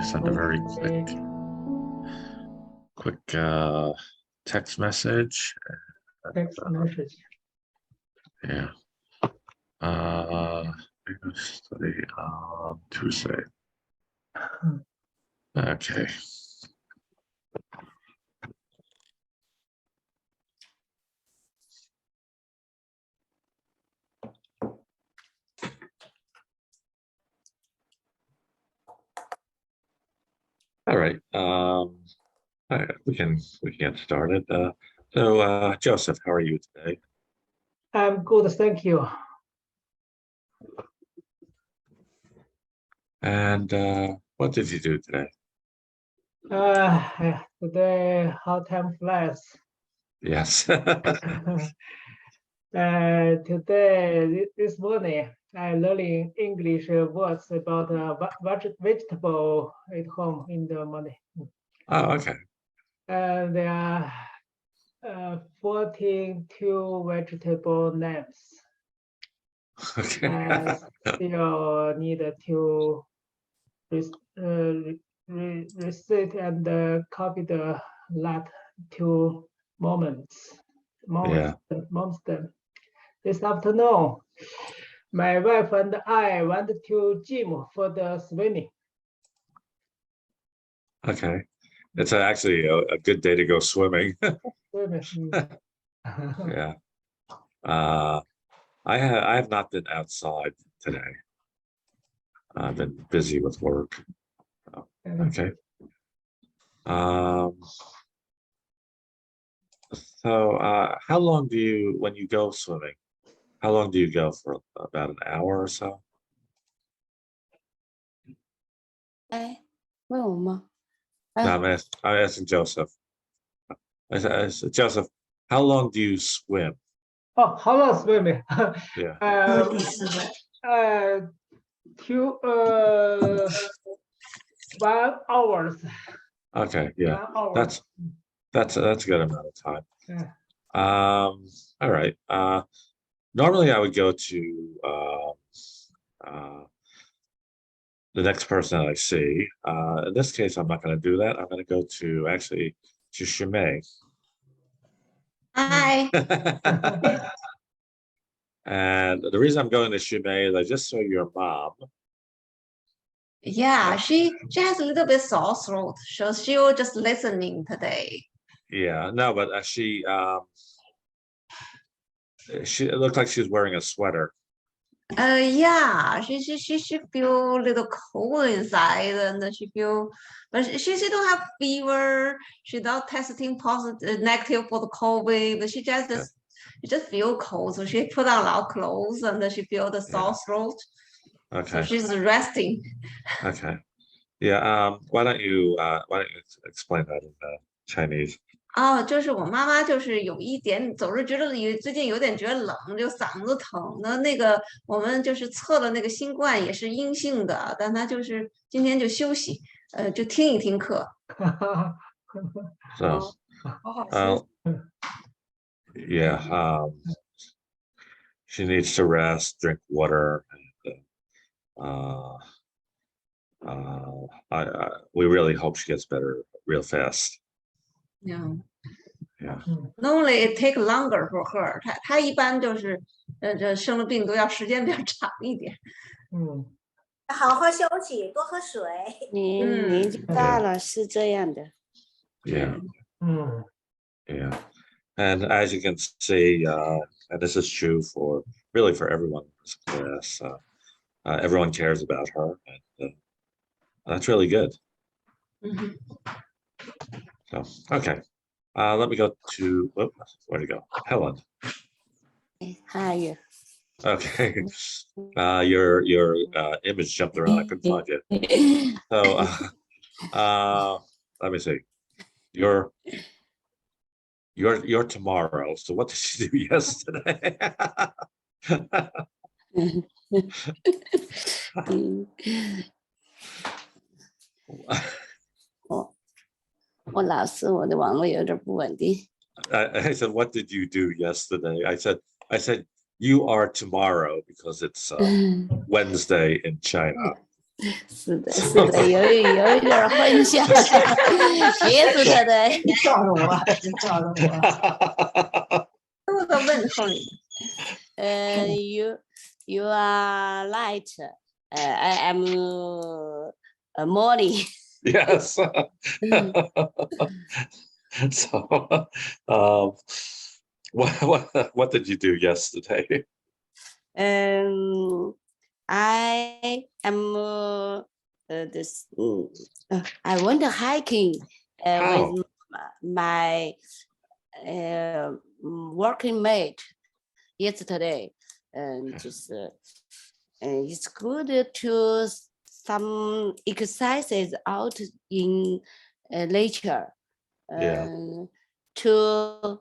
send a very quick text message. Text message. Yeah. Study on Tuesday. Okay. All right. All right, we can get started. So Joseph, how are you today? I'm good, thank you. And what did you do today? Today how time flies. Yes. Today, this morning, I learning English words about vegetable at home in the morning. Oh, okay. There are 42 vegetable names. Okay. I still need to recite and copy the last 2 moments. This afternoon, my wife and I went to gym for the swimming. Okay. It's actually a good day to go swimming. Yeah. I have not been outside today. I've been busy with work. Okay. So how long do you, when you go swimming, how long do you go for? About an hour or so? 问我吗？ No, I'm asking Joseph. I said, Joseph, how long do you swim? Oh, how long swimming? Yeah. 1 hour. Okay. Yeah. 1 hour. That's a good amount of time. Yeah. All right. Normally I would go to the next person that I see. In this case, I'm not going to do that. I'm going to go to Shumei. Hi. And the reason I'm going to Shumei is I just saw your mom. Yeah, she has a little bit sore throat, so she was just listening today. Yeah, no, but she it looked like she was wearing a sweater. Yeah, she feel a little cold inside, and she feel, but she don't have fever. She's not testing positive, negative for the COVID, but she just feel cold. So she put on a lot of clothes, and she feel the sore throat. Okay. So she's resting. Okay. Yeah. Why don't you explain that in Chinese? 就是我妈妈就是有一点总是觉得最近有点觉得冷，就嗓子疼的那个，我们就是测了那个新冠也是阴性的，但她就是今天就休息，就听一听课。So, 好好休息。yeah. She needs to rest, drink water, and we really hope she gets better real fast. Yeah. Yeah. Normally it take longer for her. 她一般就是这生了病都要时间比较长一点。好好休息，多喝水。年纪大了是这样的。Yeah. Yeah. And as you can see, and this is true for everyone in this class, everyone cares about her, and that's really good. So, okay. Let me go to, where to go? Helen. Hi. Okay. Your image jumped around. I couldn't find you. So, let me see. You're tomorrow. So what did you do yesterday? 我老是我的网络有点不稳定。I said, what did you do yesterday? I said, you are tomorrow because it's Wednesday in China. 是的，是的，有一点混淆，别是他的。笑着我，笑着我。多个问候你。You are light. I am morning. Yes. So, what did you do yesterday? I am I went hiking with my working mate yesterday, and just it's good to some exercises out in nature. Yeah. To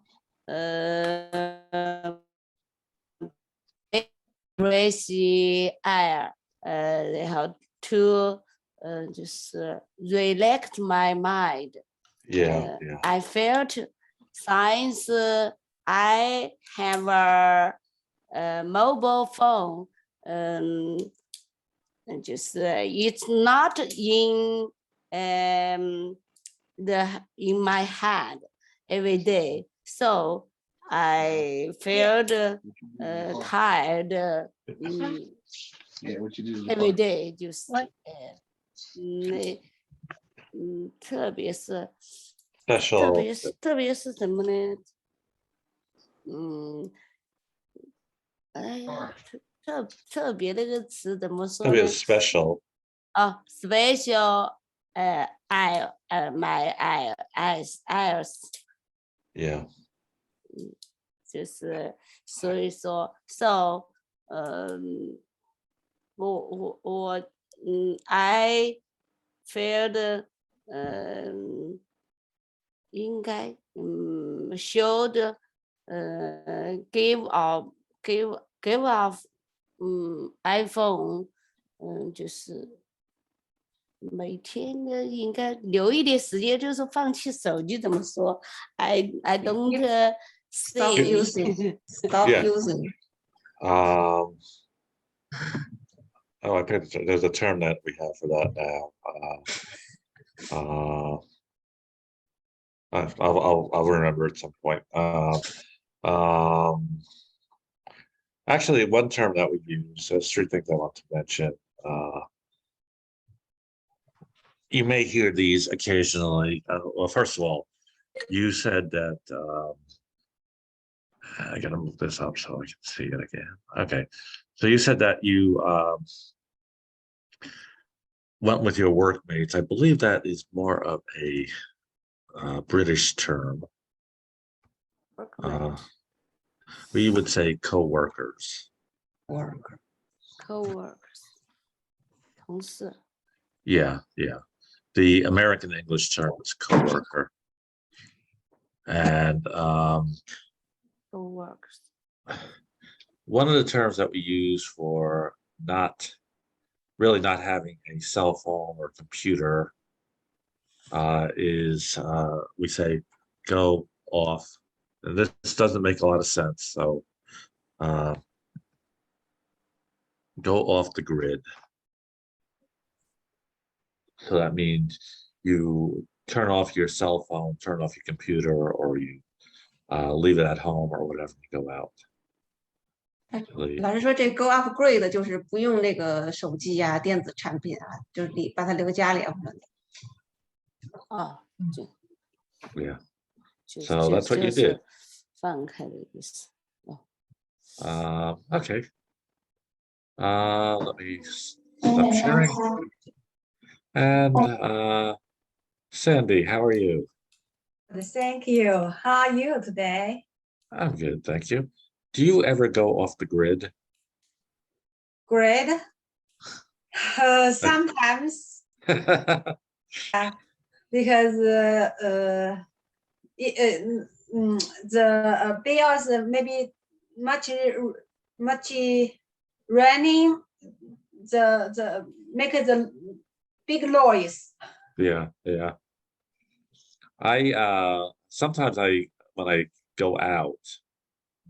breathe the air, how to just relax my mind. Yeah. I felt since I have a mobile phone, just it's not in in my head every day, so I felt tired every day. 就是特别是 Special. 特别是什么呢？哎呀，特别那个词怎么说呢？特别 special. Special. My eyes. Yeah. 就是所以说 ，so I felt应该should give off iPhone 就是每天呢应该留一点时间，就是放弃手机怎么说 I don't Stop say using. Stop Yeah. using. I picked. There's a term that we have for that now. I'll remember at some point. Actually, one term that we use. There's three things I want to mention. You may hear these occasionally. Well, first of all, you said that. I gotta move this up so I can see it again. Okay, so you said that you went with your workmates. I believe that is more of a British term. We would say co-workers. Co-workers 同事 Yeah. The American English term is co-worker. And co-workers. one of the terms that we use for not having a cell phone or computer is we say go off. And this doesn't make a lot of sense. So go off the grid. So that means you turn off your cell phone, turn off your computer, or you leave it at home or whatever, you go out. 老师说这 go off grid 就是不用那个手机呀、电子产品啊，就是把它留家里啊。Yeah. So that's what you did. 放开的意思。Okay. Let me stop sharing. And Sandy, how are you? Thank you. How are you today? I'm good, thank you. Do you ever go off the grid? Grid? Sometimes, because the bills maybe much running, the make the big noise. Yeah. Sometimes when I go out,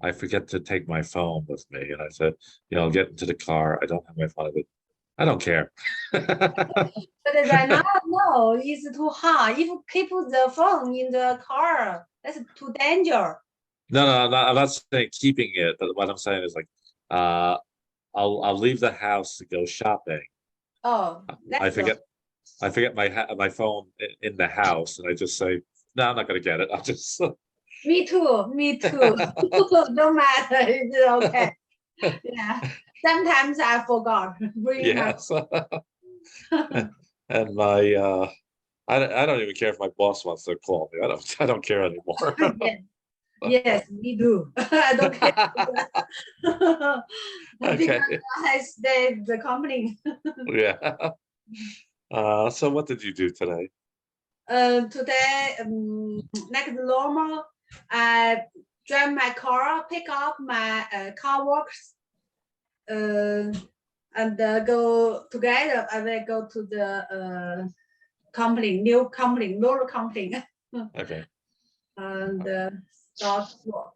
I forget to take my phone with me, and I said, get into the car. I don't have my phone. I don't care. But right now, no, it's too hard. If you keep the phone in the car, that's too dangerous. No, I'm not saying keeping it, but what I'm saying is like, I'll leave the house to go shopping. Oh, I that's forget my phone in the house, and I just say, no, I'm not gonna get it. I'll just. me too. Don't matter. It's okay. Yeah. Sometimes I forgot. Bring my Yes. And my I don't even care if my boss wants to call me. I don't care anymore. Yes, me do. I don't care. Okay. Because I stay the company. Yeah. So what did you do today? Today, like normal, I drive my car, pick up my car works, and go together. I will go to the company, new company, lower company, Okay. and start work.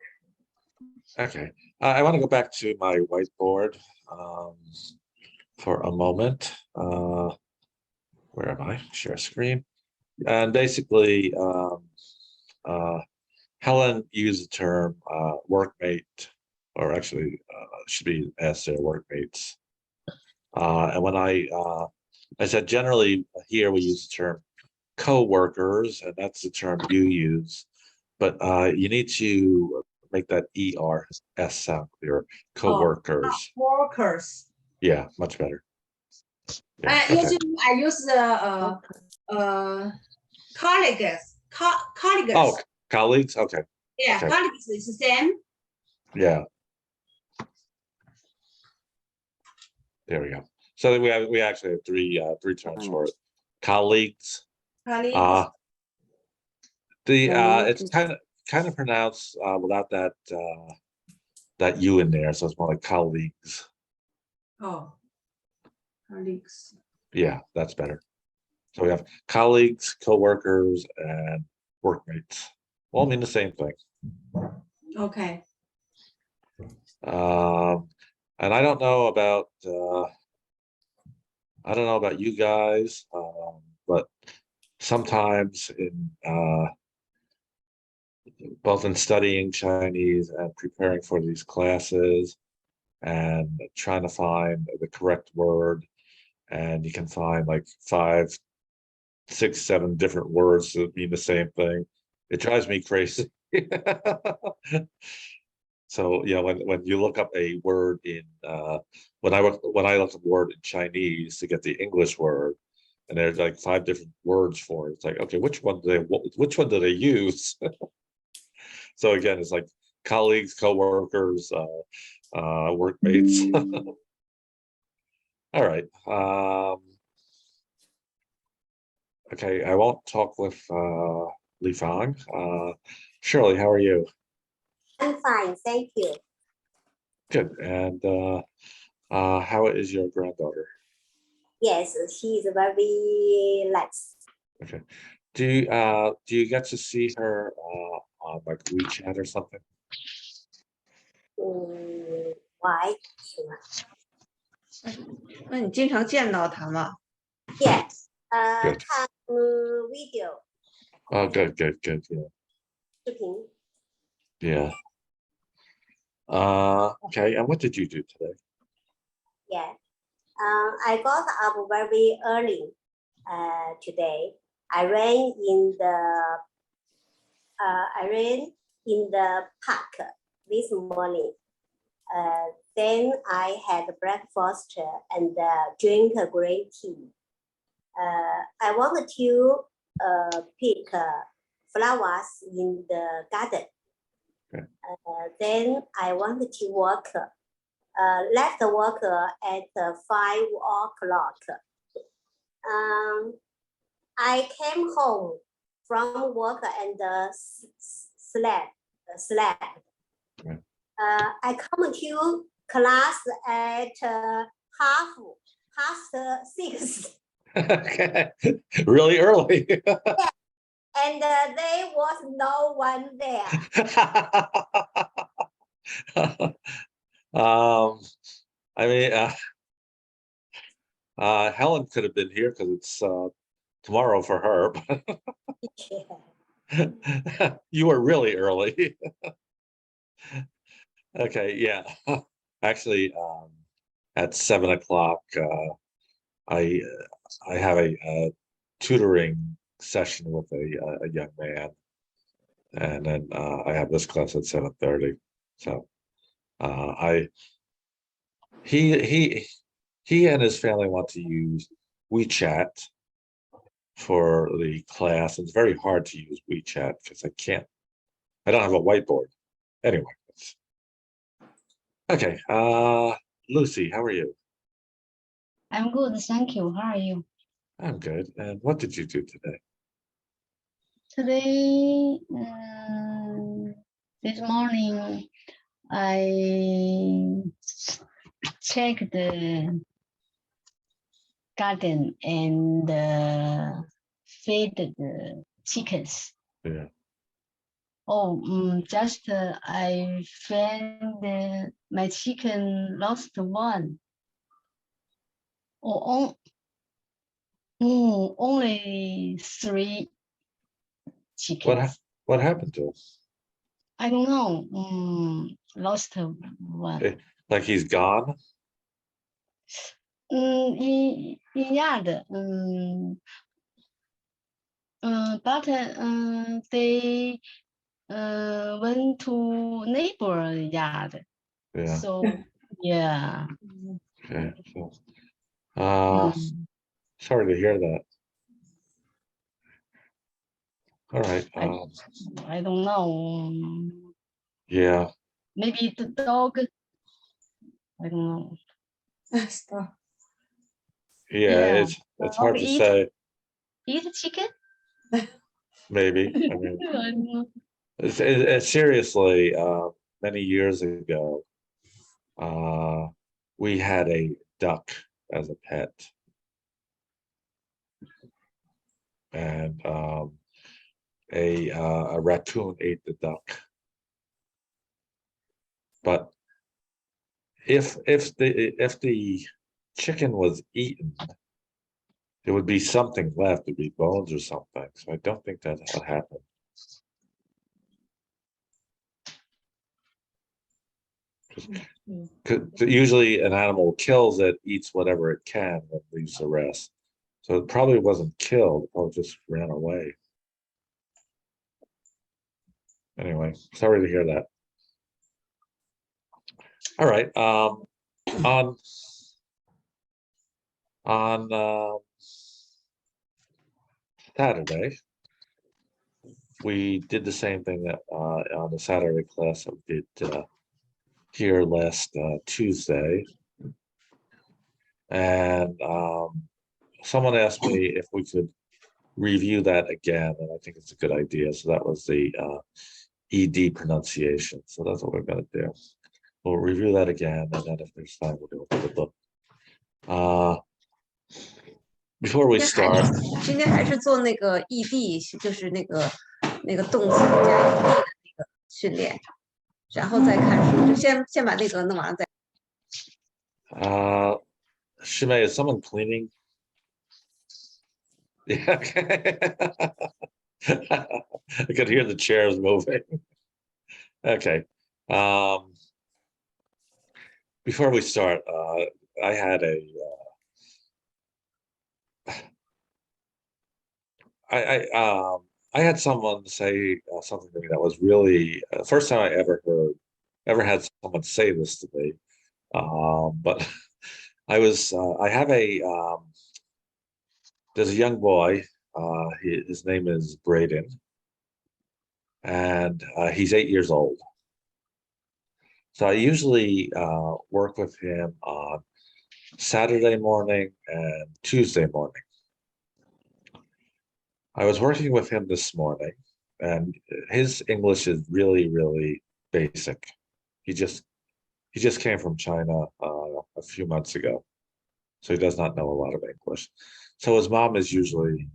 Okay. I want to go back to my whiteboard for a moment. Where am I? Share screen. And basically, Helen used the term workmate, or actually should be asked their workmates. And when I said generally here we use the term co-workers, and that's the term you use, but you need to make that ERS sound clear. Co-workers. Workers. Yeah, much better. Yeah, okay. Usually I use the colleagues. Colleagues. Oh, colleagues. Okay. Yeah, okay. colleagues is the same. Yeah. There we go. So we actually have three terms for it. Colleagues. Colleagues. It's kind of pronounced without that that U in there, so it's more like colleagues. Oh, colleagues. Yeah, that's better. So we have colleagues, co-workers, and workmates. All mean the same thing. Okay. And I don't know about you guys, but sometimes in both in studying Chinese and preparing for these classes and trying to find the correct word, and you can find like 5, 6, 7 different words that mean the same thing. It drives me crazy. So yeah, when you look up a word in when I look up a word in Chinese to get the English word, and there's like 5 different words for it. It's like, okay, which one do they use? So again, it's like colleagues, co-workers, workmates. All right. Okay, I won't talk with Li Fang. Shirley, how are you? I'm fine, thank you. Good. And how is your granddaughter? Yes, she is very relaxed. Okay. Do you get to see her on like WeChat or something? Why? 那你经常见到他吗？ Yes. Good. 看video. Oh, good. Yeah. 视频. Yeah. Okay. And what did you do today? Yeah. I got up very early today. I ran in the park this morning. Then I had breakfast and drink green tea. I want to pick flowers in the garden. Okay. Then I want to work. Left work at 5 o'clock. I came home from work and slept. Okay. I come to class at 6:30. Okay. Really early. And there was no one there. I mean, Helen could have been here because it's tomorrow for her. You were really early. Okay, yeah. Actually, at 7 o'clock, I have a tutoring session with a young man, and then I have this class at 7:30. So he and his family want to use WeChat for the class. It's very hard to use WeChat because I don't have a whiteboard. Anyway. Okay, Lucy, how are you? I'm good, thank you. How are you? I'm good. And what did you do today? Today, this morning, I checked the garden and fed the chickens. Yeah. Oh, just I found my chicken lost one. Oh, only 3 chickens. What happened to him? I don't know. Lost one. Like he's gone? In yard. But they went to neighbor yard. Yeah. So yeah. Okay. So, sorry to hear that. All right. I don't know. Yeah. Maybe the dog. I don't know. Stop. Yeah, it's hard to say. Eat chicken? Maybe. I mean, I don't know. seriously, many years ago, we had a duck as a pet. And a raccoon ate the duck. But if the chicken was eaten, there would be something left. There'd be bones or something. So I don't think that's what happened. Usually an animal kills it, eats whatever it can, and leaves the rest. So it probably wasn't killed, it probably just ran away. Anyway, sorry to hear that. All right. On Saturday, we did the same thing that on the Saturday class that we did here last Tuesday. And someone asked me if we could review that again, and I think it's a good idea. So that was the ED pronunciation. So that's what we're going to do. We'll review that again, and then if there's time, we'll do a good look. Before we start, 今天还是做那个 ED， 就是那个动词加 ED 的那个训练，然后再看书，就先把那个弄完了再。Shimei, is someone cleaning? Yeah, okay. I could hear the chairs moving. Okay. Before we start, I had I had someone say something to me that was really first time I ever had someone say this to me. But I have there's a young boy, his name is Braden, and he's 8 years old. So I usually work with him on Saturday morning and Tuesday morning. I was working with him this morning, and his English is really, really basic. He just came from China a few months ago, so he does not know a lot of English. So his mom is usually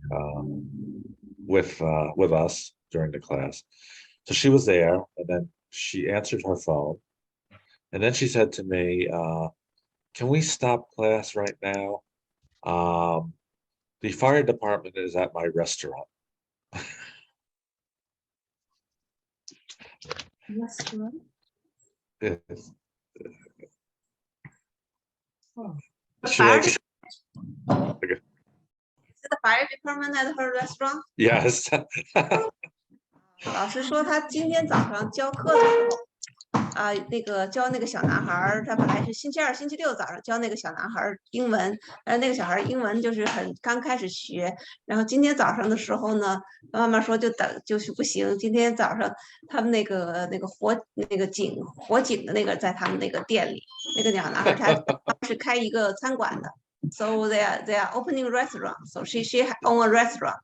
with us during the class. So she was there, and then she answered her phone, and then she said to me, "Can we stop class right now? The fire department is at my restaurant. Restaurant. Should I? Okay. Is the fire department at her restaurant? Yes. 老师说他今天早上教课的时候，那个教那个小男孩儿，他本来是星期二、星期六早上教那个小男孩儿英文，那个小孩儿英文就是刚开始学，然后今天早上的时候呢，妈妈说就是不行，今天早上他们那个火警的那个在他们那个店里，那个小男孩他是开一个餐馆的 ，so they are opening restaurant, so she own a restaurant.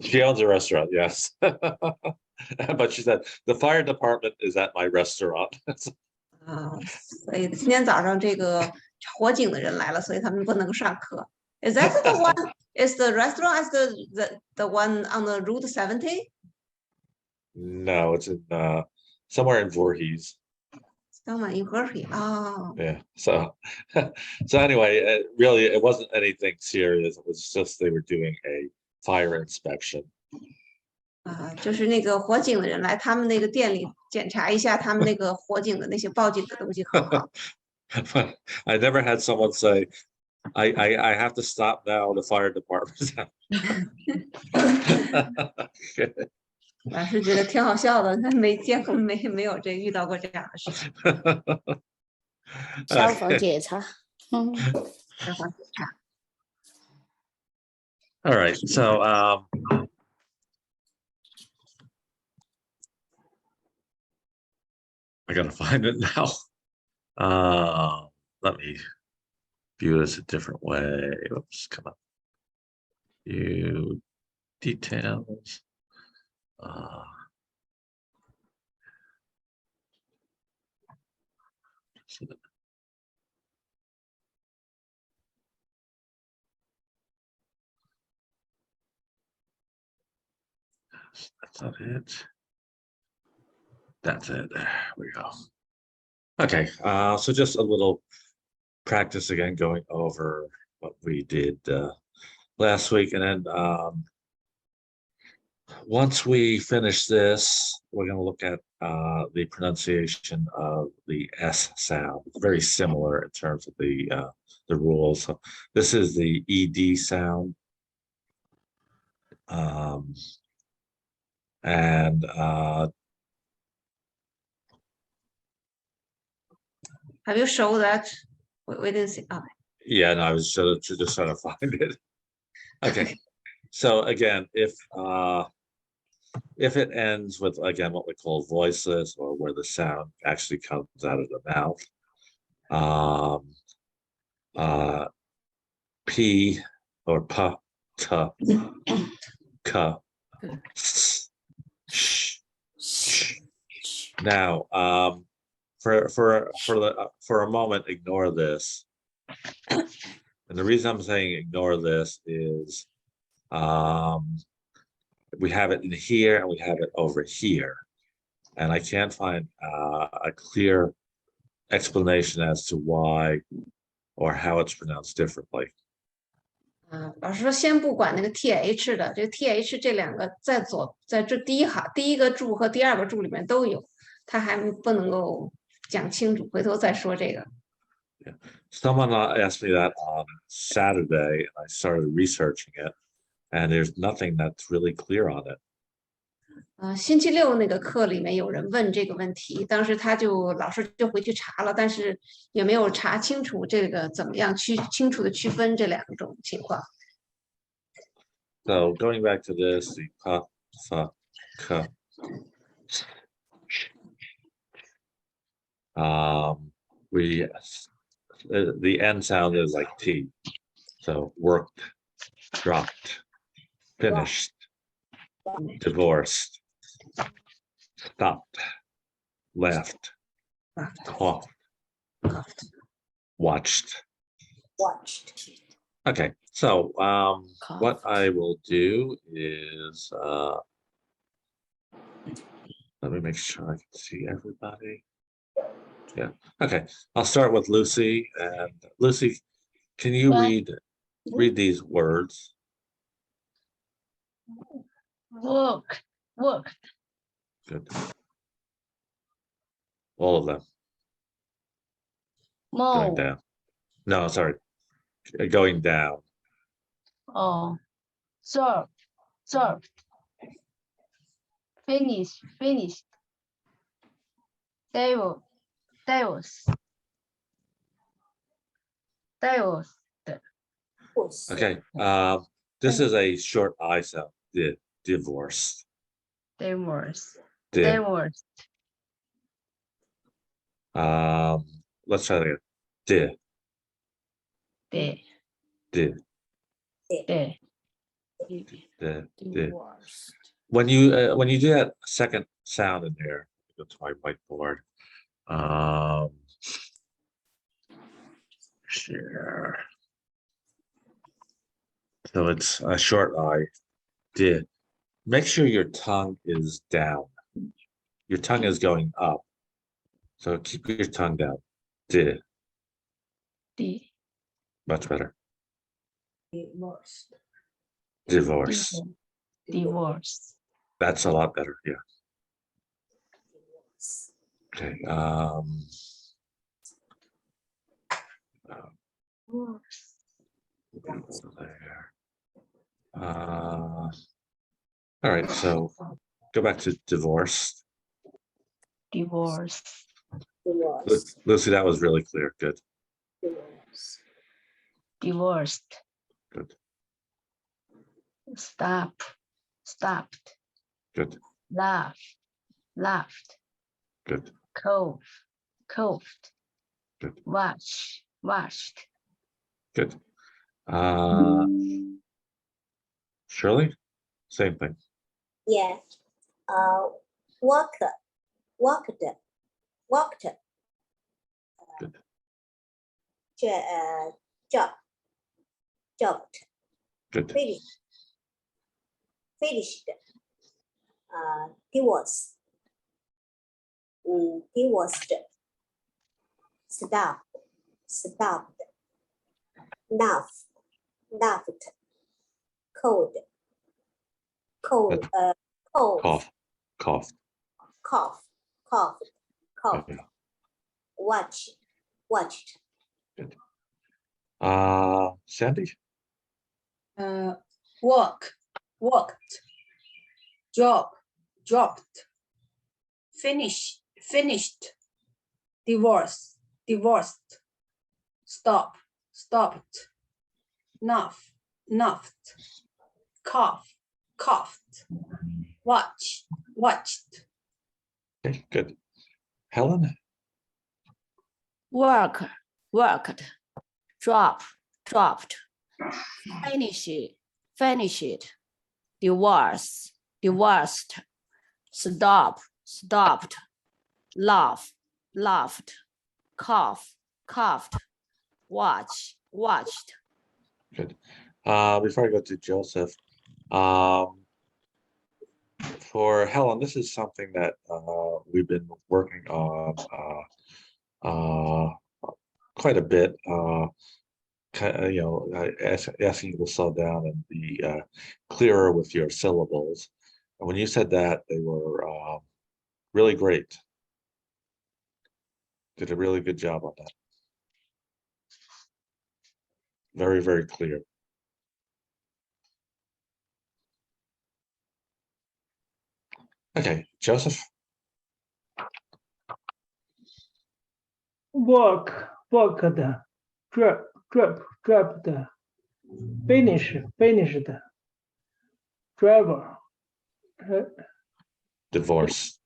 She owns a restaurant, yes. But she said the fire department is at my restaurant. 所以今天早上这个火警的人来了，所以他们不能上课。Is that the one? Is the restaurant as the one on the Route 70? No, it's in somewhere in Voorhees. Someone in Hershey. Oh. Yeah. So anyway, really, it wasn't anything serious. It was just they were doing a fire inspection. 就是那个火警的人来他们那个店里检查一下他们那个火警的那些报警的东西好不好。But I never had someone say, I have to stop now, the fire department's out. 老师觉得挺好笑的，他没见过没有遇到过这样的事情。消防检查。消防检查。All right, so I gotta find it now. Let me view this a different way. Oops, come on. View details. That's not it. That's it. There we go. Okay, so just a little practice again, going over what we did last week, and then once we finish this, we're going to look at the pronunciation of the S sound. It's very similar in terms of the rules. So this is the ED sound. And have you showed that? We didn't see. Oh. Yeah, no, I was just trying to find it. Okay, so again, if it ends with, again, what we call voiceless, or where the sound actually comes out of the mouth, P or P, T, K, S, Sh, Sh. Now, for a moment, ignore this. And the reason I'm saying ignore this is we have it in here and we have it over here. And I can't find a clear explanation as to why or how it's pronounced differently. 老师说先不管那个 th 的，这个 th 这两个在这第一个柱和第二个柱里面都有，他还不能够讲清楚，回头再说这个。Yeah. Someone asked me that on Saturday, and I started researching it, and there's nothing that's really clear on it. 星期六那个课里面有人问这个问题，当时老师就回去查了，但是也没有查清楚这个怎么样清楚的区分这两种情况。So going back to this, the pa, fa, ka. The end sound is like T. So worked, dropped, finished, divorced, stopped, left, coughed, watched. Okay, so what I will do is let me make sure I can see everybody. Yeah, okay, I'll start with Lucy. And Lucy, can you read read these words. Work. Good. All of them. Going More. down. No, sorry. Going down. Oh. Served. Finished. Divorced. Okay. This is a short I sound. Divorced. Divorced. Let's try that again. Divorced. When you do that second sound in there, go to my whiteboard. Share. So it's a short I. Did. Make sure your tongue is down. Your tongue is going up. So keep your tongue down. Did. Much better. Divorce. That's a lot better. Yeah. Okay. There. All right, so go back to divorced. Lucy, that was really clear. Good. Divorced. Good. Stopped. Good. Laughed. Good. Coughed. Good. Washed. Good. Shirley, same thing. Yeah. Walked. Good. Jobbed. Good. Finished. Divorced. Stopped. Laughed. Coughed. Coughed. Yeah. Watched. Good. Sandy? Walked. Dropped. Finished. Divorced. Stopped. Nuffed. Coughed. Watched. Okay, good. Helen? Worked. Dropped. Finished. Divorced. Stopped. Laughed. Coughed. Watched. Good. Before I go to Joseph, for Helen, this is something that we've been working on quite a bit. Asking you to slow down and be clearer with your syllables. And when you said that, they were really great. Did a really good job on that. Very, very clear. Okay, Joseph. Worked. Dropped. Finished. Driver. Divorce.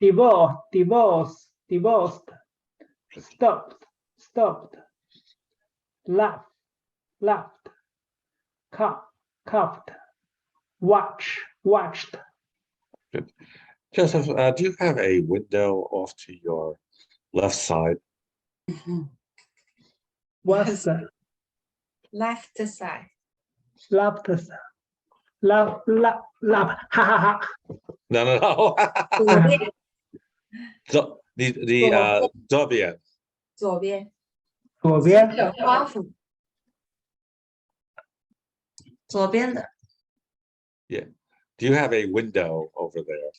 Divorced. Stopped. Laughed. Coughed. Watched. Good. Joseph, do you have a window off to your left side? What's that? Left side. Left. Ha ha ha. No. So the 左边。左边。左边。花斧。左边的。 Yeah. Do you have a window over there?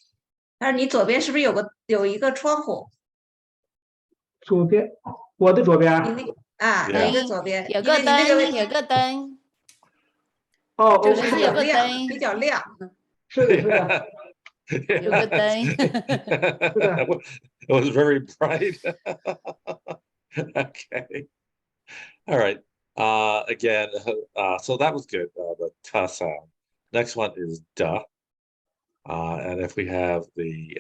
但是你左边是不是有一个窗户？左边，我的左边你那个啊， Yeah. 有一个左边，有个因为你那个灯，有个灯，哦，就是 OK，比较有个亮，灯比较亮。是的，是的，有个灯。It was very bright. Okay. All right. Again, so that was good. The ta sound. Next one is da. And if we have the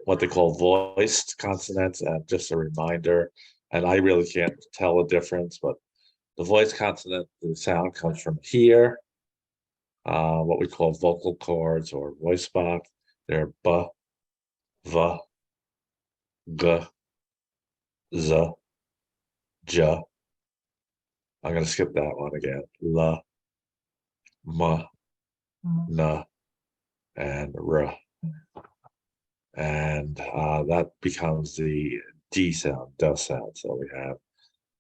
what they call voiced consonants, and just a reminder, and I really can't tell the difference, but the voiced consonant, the sound comes from here. What we call vocal cords or voice box. They're b, v, g, z, j. I'm going to skip that one again. La, ma, na, and r. And that becomes the D sound, duh sound. So we have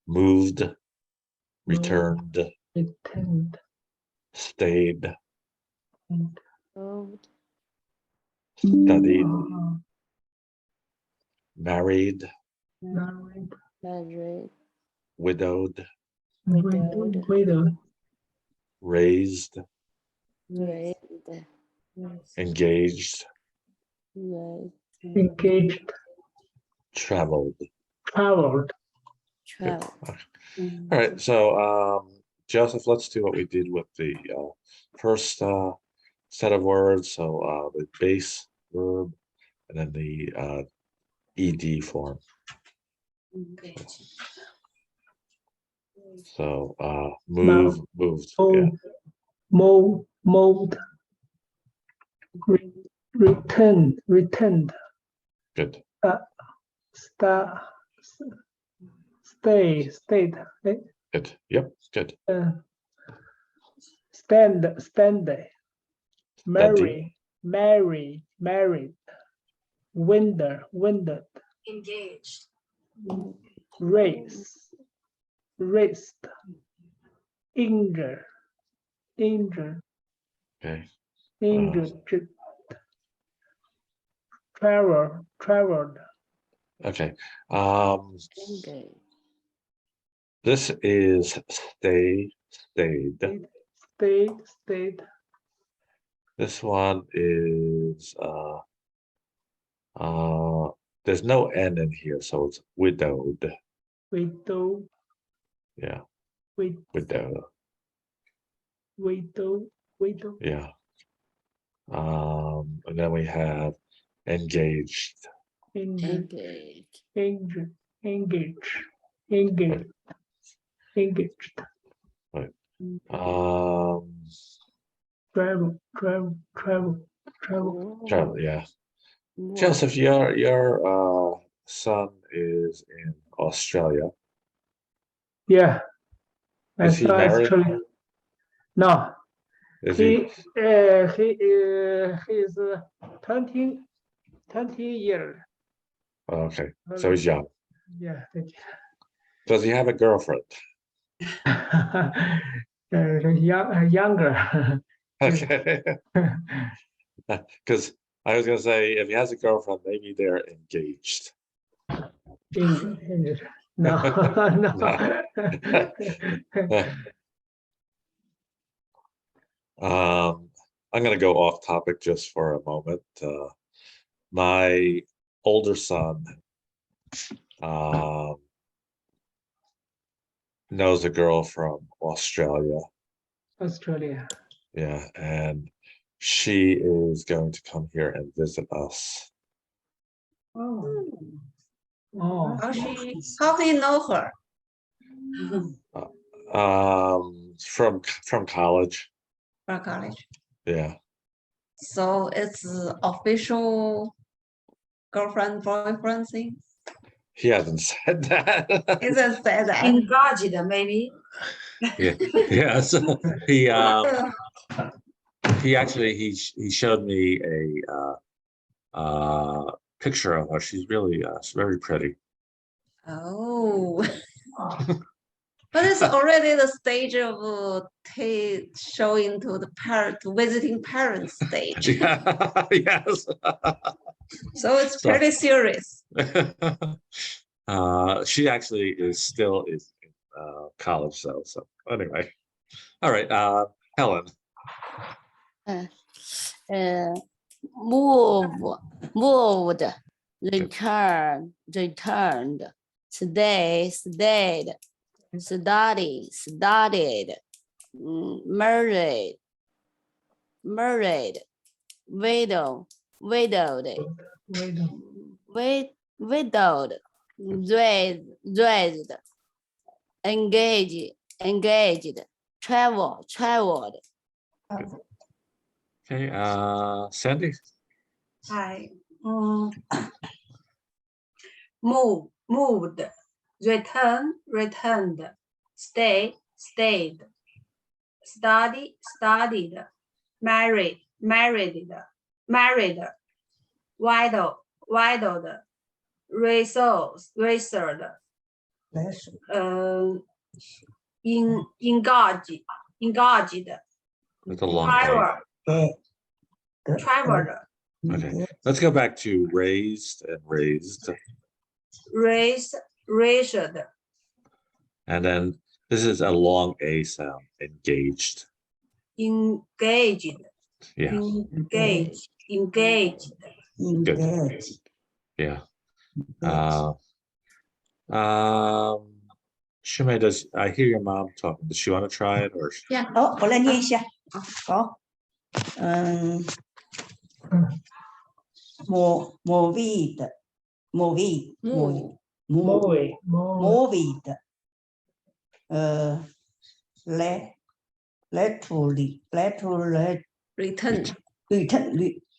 moved, returned, returned, stayed, Moved, studied, uh, married, married, married, widowed, widowed, raised, raised, engaged, raised, engaged, traveled. traveled. travel. All right, so Joseph, let's do what we did with the first set of words. So the base verb and then the ed form. So move, moved. Yeah. Moved, returned, Good. Stayed, Good. Yep. Good. stand, married, winded, Engaged. raced, injured, Okay. traveled, Okay. Engaged. This is stayed. stayed, This one is there's no N in here, so it's widowed. widow, Yeah, widow, widow. Yeah. And then we have engaged. Engaged. Engaged. Right. Travel. Travel, yeah. More. Joseph, your son is in Australia. Yeah. Is he married? Actually, no. Is He is 20 years. Oh, okay, so he's young. Yeah. Does he have a girlfriend? Younger. Okay. Because I was gonna say, if he has a girlfriend, maybe they're engaged. No. I'm gonna go off topic just for a moment. My older son knows a girl from Australia. Australia. Yeah, and she is going to come here and visit us. Oh. How he know her? From college. From college. Yeah. So it's official girlfriend boyfriend thing. He hasn't said that. Isn't say that. Engaged, maybe. Yeah. So he actually he showed me a picture of her. She's really she's very pretty. Oh. But is already the stage of showing to the parent, visiting parents stage. Yes. So it's So- pretty serious. She actually is still in college though. So anyway, all right. Helen. Moved, returned, stayed, studied, married, widowed, raised, engaged, traveled. Okay. Sandy. Hi. Moved, returned, stayed, studied, married, widowed, raised, engaged, It's a long name. traveled, Okay. Let's go back to raised and raised. raised, And then this is a long A sound. Engaged. engaged, Yeah. engaged. Good. Yeah. Shumei, I hear your mom talking. Does she want to try it or? 好，我来念一下。好，movied, return, steady, studied, married,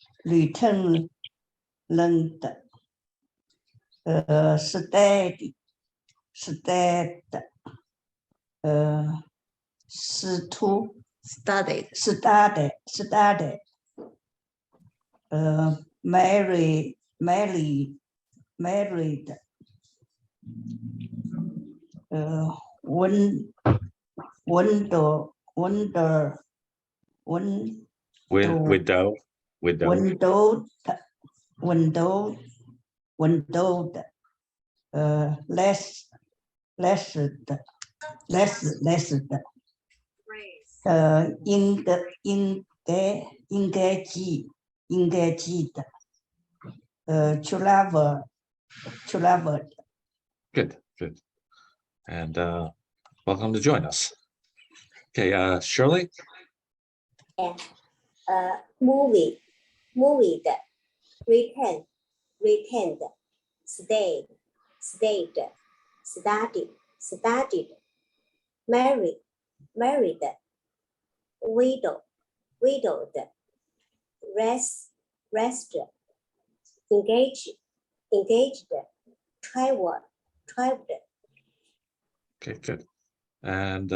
windowed, less, engaged, traveled. Good. And welcome to join us. Okay, Shirley. Moved, returned, stayed, studied, married, widowed, rest, engaged, traveled. Okay, good. And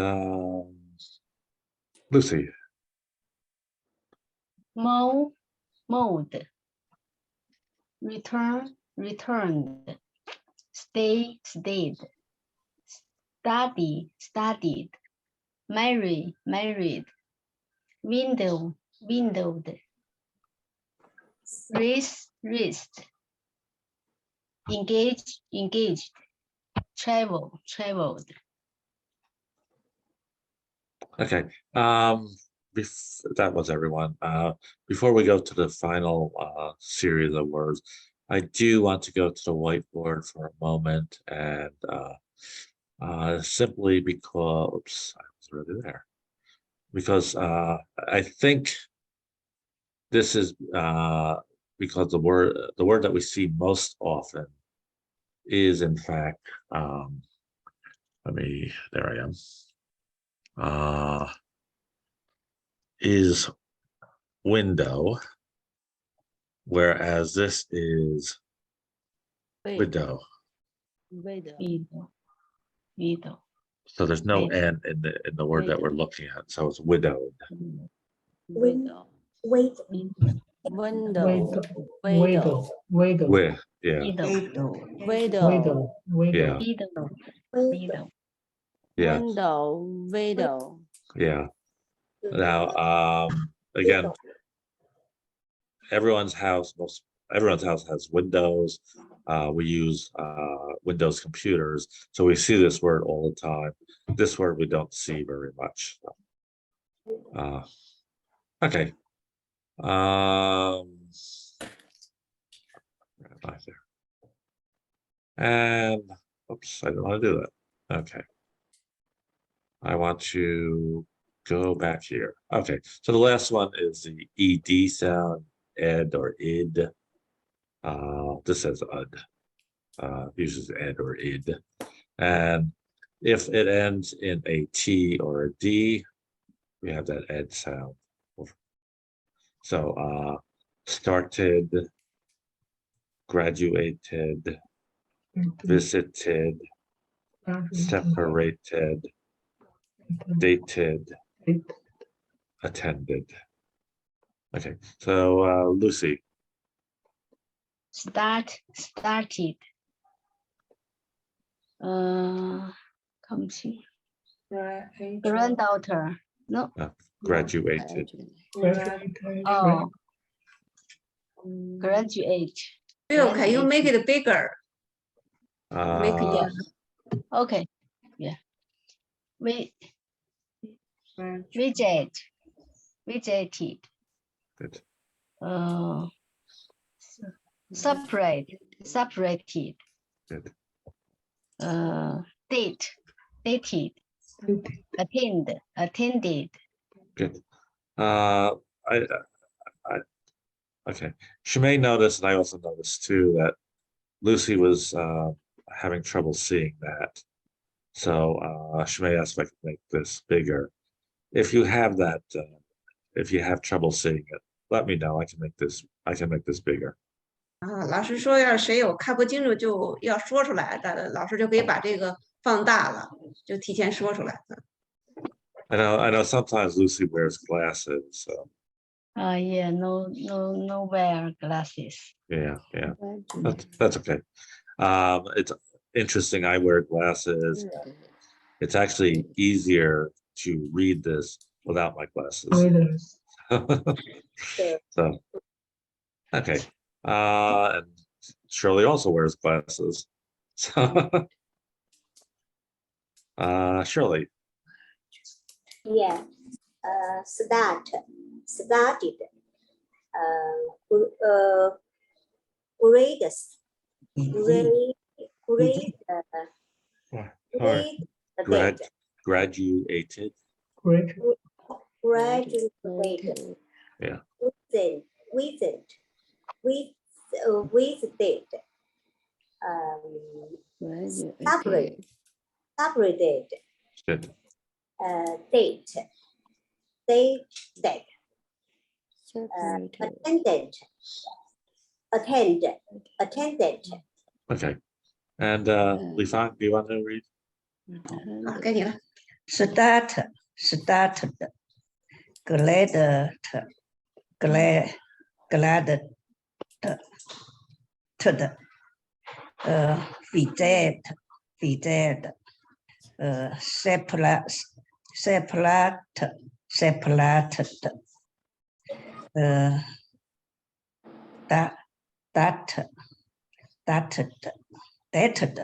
Lucy. Moved, returned, stayed, studied, married, windowed, raised, engaged, traveled. Okay. That was everyone. Before we go to the final series of words, I do want to go to the whiteboard for a moment, and simply because oops, I was already there. Because I think this is because the word that we see most often is in fact there I am. Is window, whereas this is widow. So there's no N in the word that we're looking at. So it's widowed. Window. Widow. Yeah. Widow. Yeah. Widow. Yeah. window. Yeah. Now, again, everyone's house has windows. We use Windows computers, so we see this word all the time. This word we don't see very much. Okay. Right there. And oops, I don't want to do that. Okay. I want to go back here. Okay, so the last one is the ed sound, ed or id. This says ud. Uses ed or id. And if it ends in a T or a D, we have that ed sound. So started, graduated, visited, separated, dated, attended. Okay, so Lucy. Started. Come see. Granddaughter. No. Graduated. Oh. Graduate. Bill, can you make it bigger? Make it Uh, Okay. Yeah. Visited. good. Separated. Good. Dated. Attended. Good. Okay. She may notice, and I also noticed too, that Lucy was having trouble seeing that. So she may ask if I can make this bigger. If you have that, if you have trouble seeing it, let me know. I can make this bigger. 老师说，要是谁有看不清楚，就要说出来，老师就可以把这个放大了，就提前说出来。I know. Sometimes Lucy wears glasses. So. Yeah. No wear glasses. Yeah. That's okay. It's interesting. I wear glasses. It's actually easier to read this without my glasses. So, okay. And Shirley also wears glasses. So, Shirley. Yeah. Started. Graduated. Graduated. Yeah. Visited. Separated. Good. Dated. Attended. Okay. And Lisa, do you want to read? 好，该你了。Started, visited, separated, dated,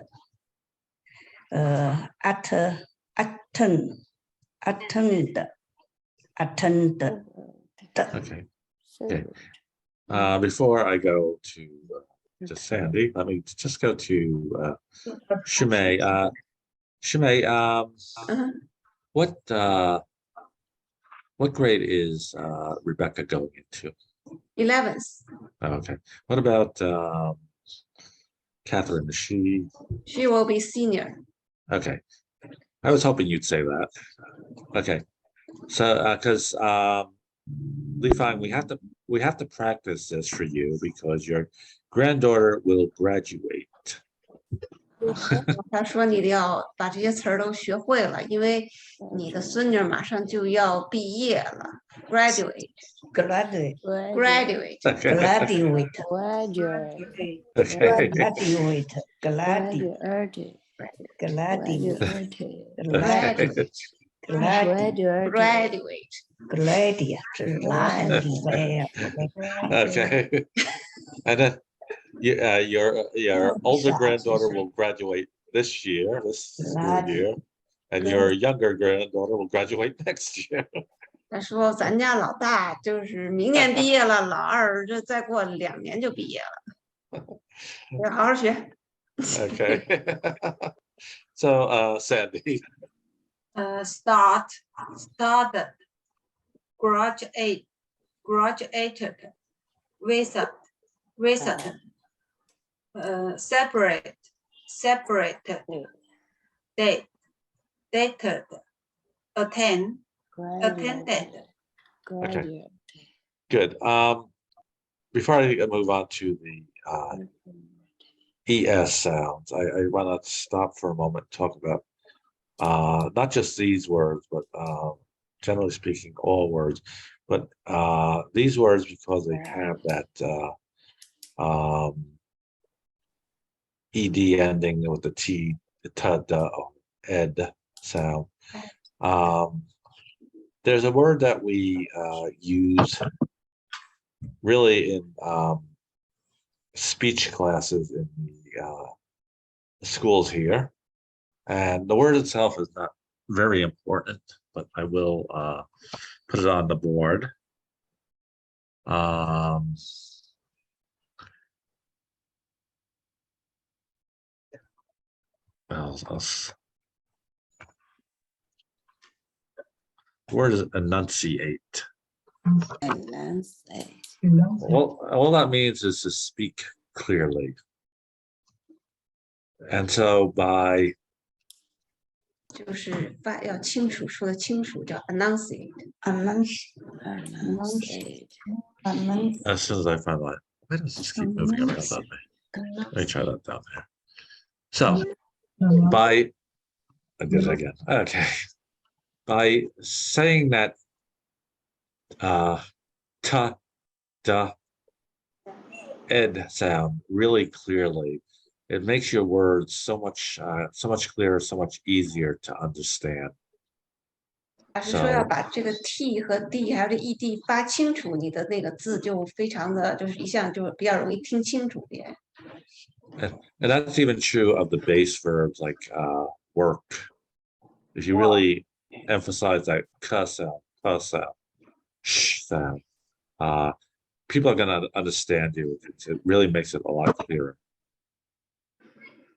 attend. Okay. Okay. Before I go to Sandy, let me just go to Shimei. Shimei, what grade is Rebecca going into? 11th. Okay. What about Catherine? Is she? She will be senior. Okay. I was hoping you'd say that. Okay. So, because Li-Fang, we have to practice this for you because your granddaughter will graduate. 他说你得要把这些词儿都学会了，因为你的孙女马上就要毕业了。Graduate. Graduate. Okay. Graduate. Okay. Graduate. Graduate. Graduate. Graduate. Graduate. Graduate. Okay. And then your older granddaughter will graduate this school year, and your younger granddaughter will graduate next year. 他说咱家老大就是明年毕业了，老二这再过2年就毕业了，要好好学。Okay. So, Sandy. Started, graduated, recent, separate, dated, attended. Graduate. Good. Before I move on to the ES sounds, I want to stop for a moment and talk about not just these words, but generally speaking, all words, but these words because they have that ed ending with the t, the ed sound. There's a word that we use really in speech classes in the schools here, and the word itself is not very important, but I will put it on the board. The word is enunciate. Enunciate. Well, all that means is to speak clearly. And so by 就是要清楚，说的清楚，叫 enunciate。 Enunciate. as soon as I find that, why does this keep moving around on me? Let me try that down there. So by I did it again. Okay. By saying that ta, da, ed sound really clearly, it makes your words so much clearer, so much easier to understand. 老师说要把这个 t 和 d 还有这 ed 发清楚，你的那个字就非常的就是一下就比较容易听清楚点。And that's even true of the base verbs like work. If you really emphasize that k sound, sh sound, people are going to understand you. It really makes it a lot clearer.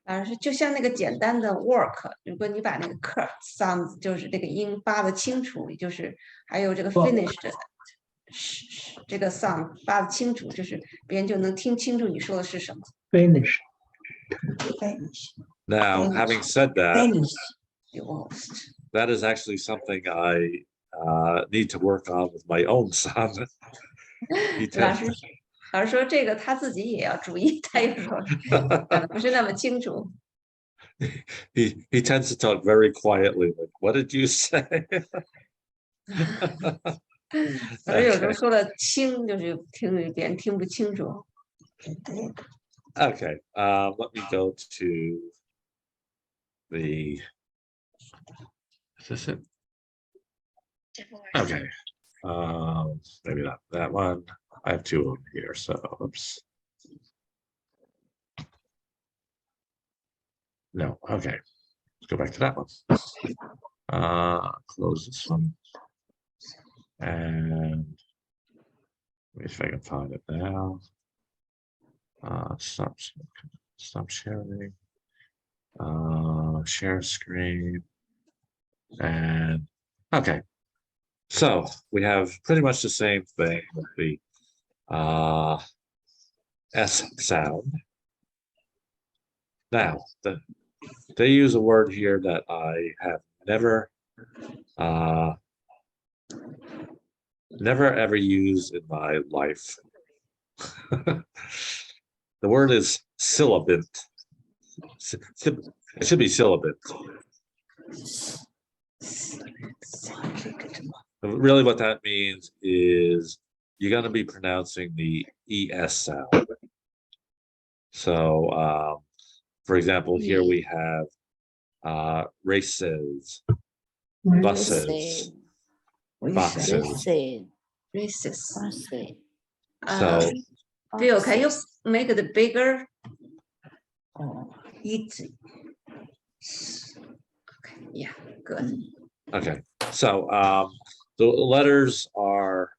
老师就像那个简单的 work， 如果你把那个 k sound 就是这个音发的清楚，就是还有这个 finish 的这个 sound 发的清楚，就是别人就能听清楚你说的是什么。 Finish. Now, having said that, that is actually something I need to work on with my own son. 老师说这个他自己也要注意，他有时候不是那么清楚。He tends to talk very quietly, like, what did you say? 老师有时候说的轻，就是别人听不清楚。 Okay, let me go to the, is this it? Okay, maybe not that one. I have two of them here, so oops. No, okay, let's go back to that one. Close this one. And let me see if I can find it now. Stop sharing. Share screen. And okay. So we have pretty much the same thing with the S sound. Now, they use a word here that I have never ever used in my life. The word is syllabant. It should be syllabant. Really what that means is you're going to be pronouncing the ES sound. So, for example, here we have races, Mm. buses, boxes. Races. So Bill, can you make it bigger? Easy. Okay, yeah, good. okay, so the letters are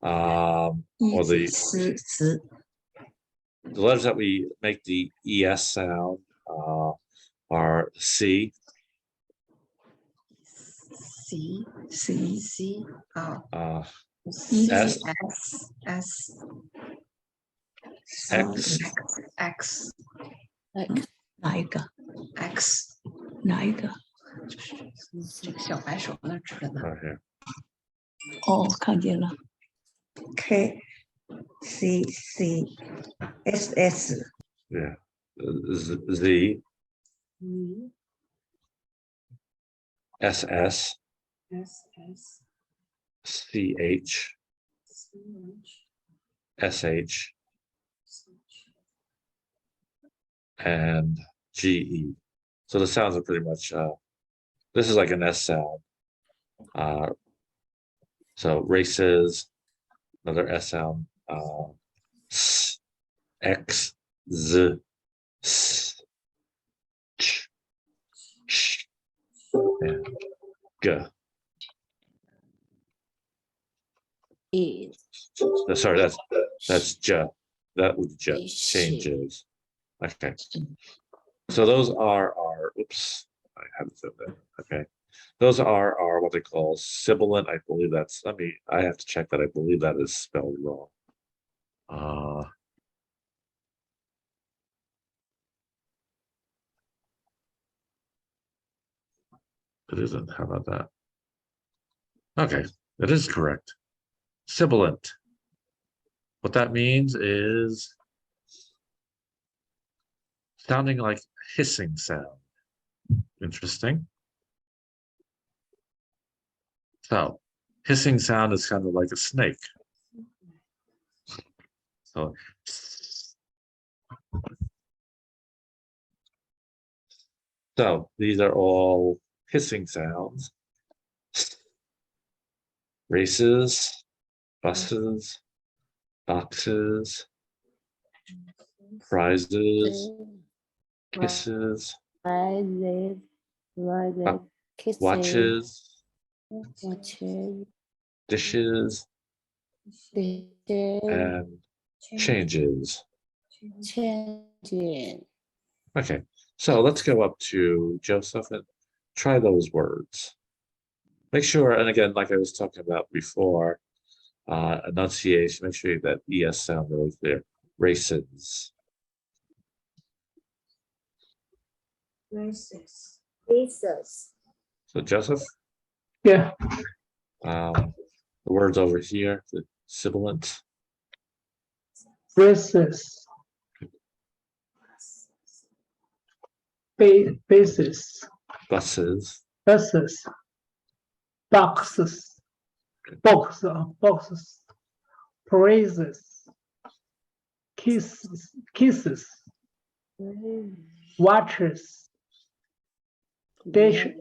or the letters that we make the ES sound are C, C. S, S. X, X. 哪一个？ X. 哪一个？这个小白手那指的呢？ right here. 哦，看见了。K C C S S Yeah, Z, S S, C H, S H, and G E. So the sounds are pretty much this is like an S sound. So races, another S sound. S, X, Z, S, Ch, Ch, and G. Sorry, that's J. That would J changes. Okay. So those are our, oops, I had to say that. Okay. Those are our what they call sibilant. I believe that's, I have to check that. I believe that is spelled wrong. It isn't. How about that? Okay, it is correct. Sibilant. What that means is sounding like hissing sound. Interesting. So hissing sound is kind of like a snake. So these are all hissing sounds. Races, buses, boxes, prizes, kisses, watches, dishes, and changes. Okay, so let's go up to Joseph and try those words. Make sure, and again, like I was talking about before, enunciation, make sure that ES sound really clear. Races. Races. So Joseph, Yeah. the words over here, the sibilant. Races. Bases. Buses. Buses. Boxes. Boxes. Praises. Kisses. Watches. Dishes.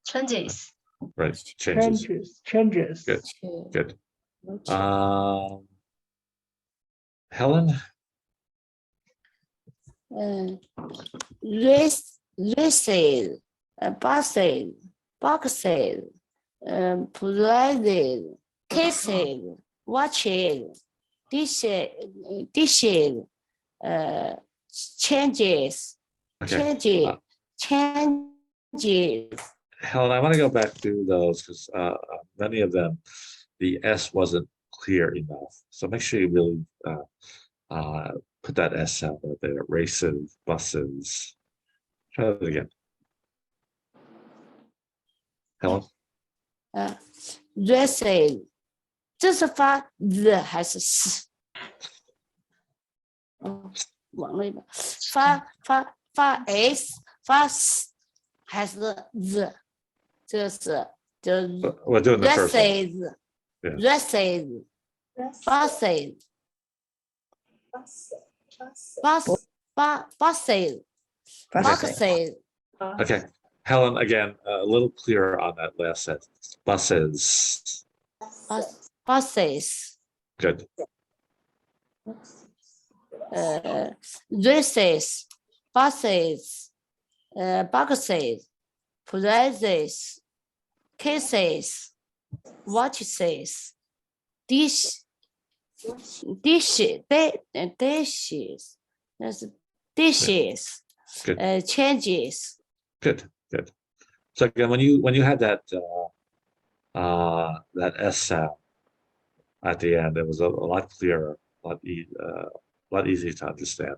Changes. Right, changes. Good, good. Helen? Races, buses, boxes, prizes, kisses, watches, dishes, changes. Helen, I want to go back to those because many of them, the S wasn't clear enough. So make sure you really put that S sound out there. Races, buses. Try that again. Helen? Races， 这是发 Z 还是 S？ 忘了一个，发 S 发 S 还是 Z？ 这是 the We're doing the first one. dresses, Yeah. dresses, buses, buses, boxes. Okay, Helen, again, a little clearer on that last sentence. Buses. Buses, Good. dresses, buses, boxes, presses, cases, watches, dishes, that's dishes, Good. changes. Good. Good. So again, when you had that that S sound at the end, it was a lot clearer, a lot easier to understand.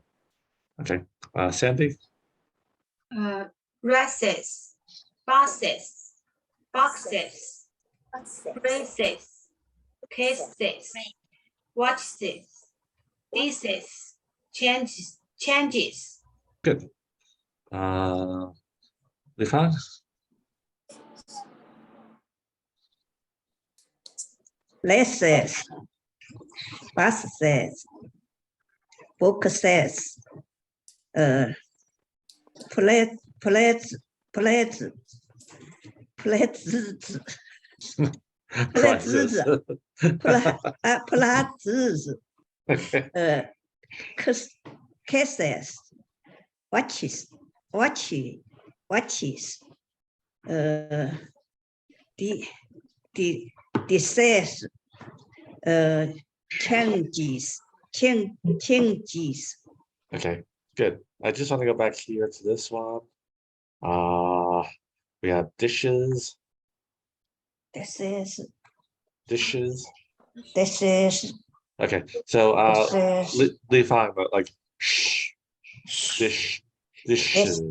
Okay, Sandy. Dresses, buses, boxes, presses, cases, watches, dishes, changes. Good. Lifan. Places, buses, boxes, plates, plates, Prizes. cases, watches, dishes, changes. Okay, good. I just want to go back here to this one. We have dishes, Dishes. Okay, so Dishes. Lifan, but like shh, dishes.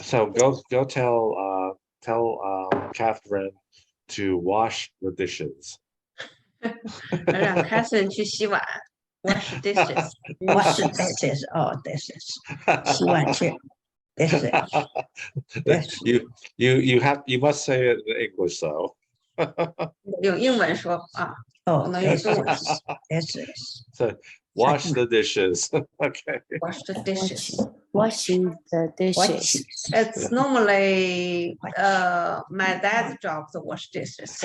So go tell Catherine to wash the dishes. 让 Catherine 去洗碗 ，wash dishes。 dishes. Oh, dishes. 洗碗去。You must say it in English though. 用英文说啊， Oh, 不能用中文。 dishes. So wash the dishes. Okay. Wash the dishes. Washing the dishes. It's normally my dad's job to wash dishes.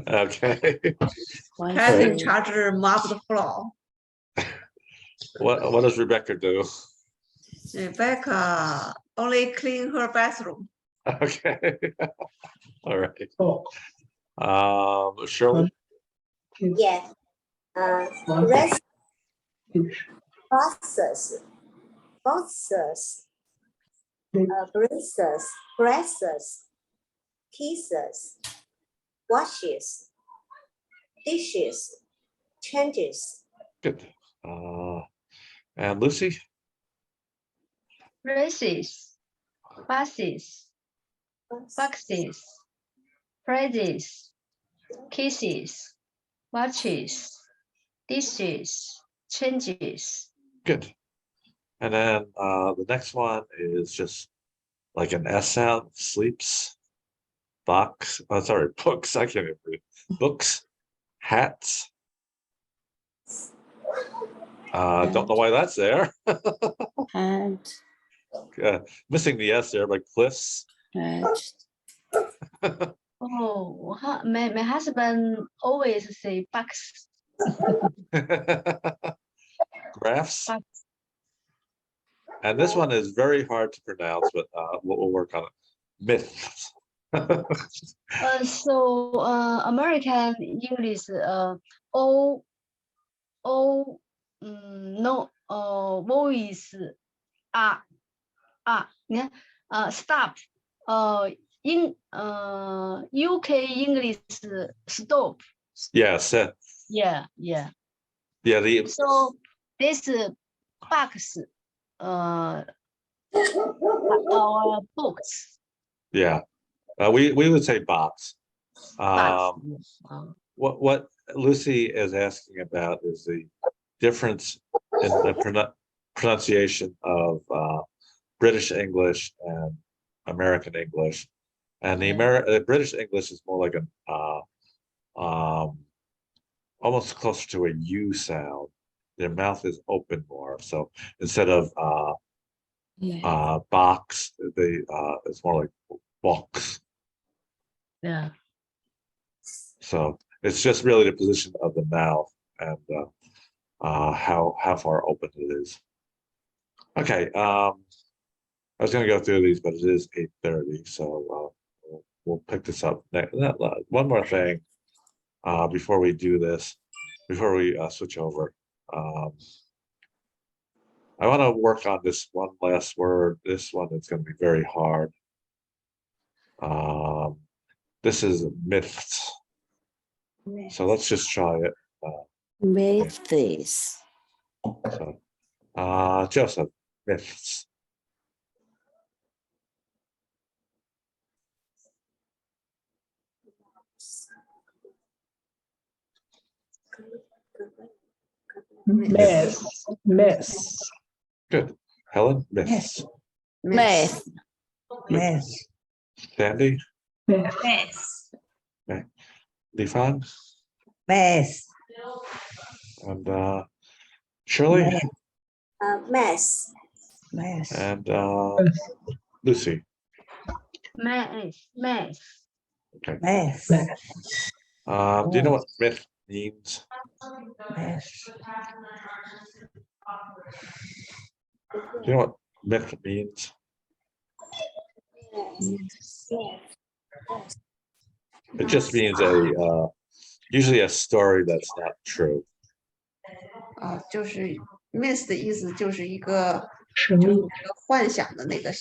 Okay. He's in charge of mop the floor. What does Rebecca do? Rebecca only clean her bathroom. Okay. All right. Shirley. Yes. Buses, presses, kisses, washes, dishes, changes. Good. And Lucy. Races, buses, boxes, presses, kisses, watches, dishes, changes. Good. And then the next one is just like an S sound, sleeps, box. Oh, sorry, books. I can't even read. Books, hats. Don't know why that's there. And Missing the S there, like cliffs. Oh, my husband always say box. Graphs. Box. And this one is very hard to pronounce, but we'll work on it. Myths. So American English no voice 你看stop UK English stop. Yes. Yeah. Yeah. So this box our books. Yeah. We would say box. Box. What Lucy is asking about is the difference in the pronunciation of British English and American English. And the British English is more like an almost closer to a U sound. Their mouth is open more. So instead of box, it's more like box. Yeah. So it's just really the position of the mouth and how far open it is. Okay, I was going to go through these, but it is 8:30, so we'll pick this up next. One more thing before we do this, before we switch over. I want to work on this one last word. This one is going to be very hard. This is myths. So let's just try it. Myths. So, Joseph, myths. Mess. Good. Helen, myths. Myth. Yes. Sandy, Mess. Lifan, Mess. and Shirley, Mess. Mess. and Lucy. Mess. Okay. Mess. Do you know what myth means? Mess. Do you know what myth means? It just means usually a story that's not true. 就是 myth 的意思就是一个神秘就是那个幻想的那个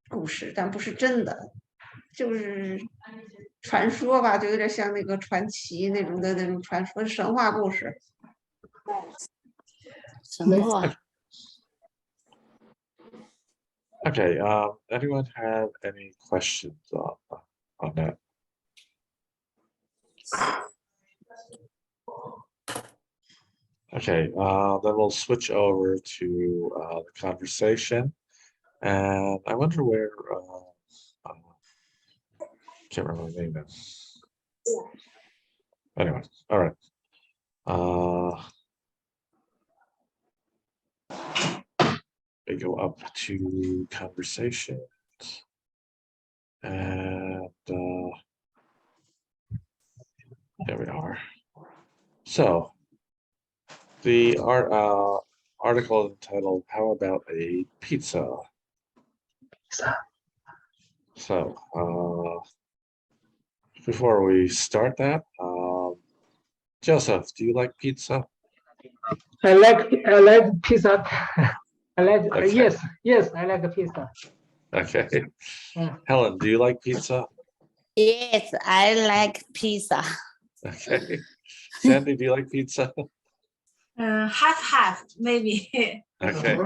故事，但不是真的，就是传说吧，就有点像那个传奇那种的那种传说神话故事。神话。 Okay. Anyone have any questions on that? Okay. Then we'll switch over to the conversation, and I wonder where. Can't remember the name now. Anyway, all right. We go up to conversations, and there we are. So the article is entitled "How About a Pizza?" So before we start that, Joseph, do you like pizza? I like pizza. I like Okay. yes, I like pizza. Okay. Yeah. Helen, do you like pizza? Yes, I like pizza. Okay. Sandy, do you like pizza? Half, maybe. Okay.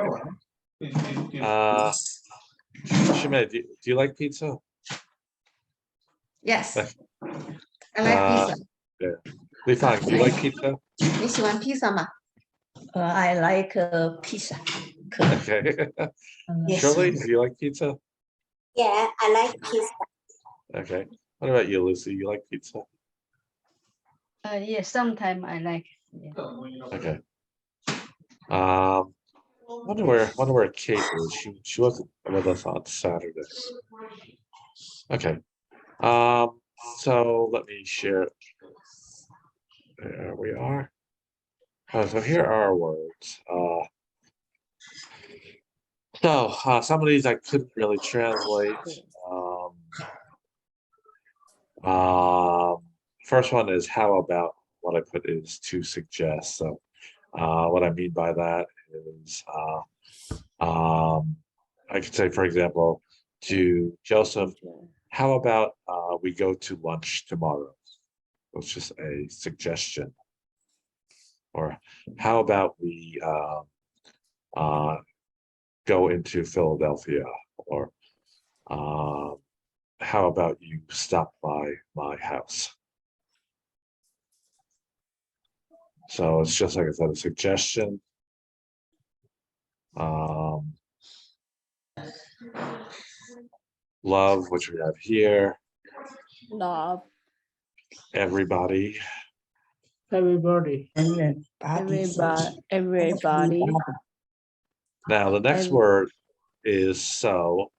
Shimei, do you like pizza? Yes, I like pizza. Yeah. Lifan, do you like pizza? 你喜欢披萨吗？ I like pizza. Okay. Yes. Shirley, do you like pizza? Yeah, I like pizza. Okay. What about you, Lucy? You like pizza? Yes, sometimes I like. Yeah. Okay. Wonder where Kate is. She wasn't with us on Saturday. Okay. So let me share. There we are. So here are our words. Some of these I couldn't really translate. First one is how about. What I put is to suggest. So what I mean by that is I could say, for example, to Joseph, how about we go to lunch tomorrow? It's just a suggestion. Or how about we go into Philadelphia? Or how about you stop by my house? So it's just like I said, a suggestion. Love, which we have here. Love. Everybody. Everybody. Everybody. Now the next word is so,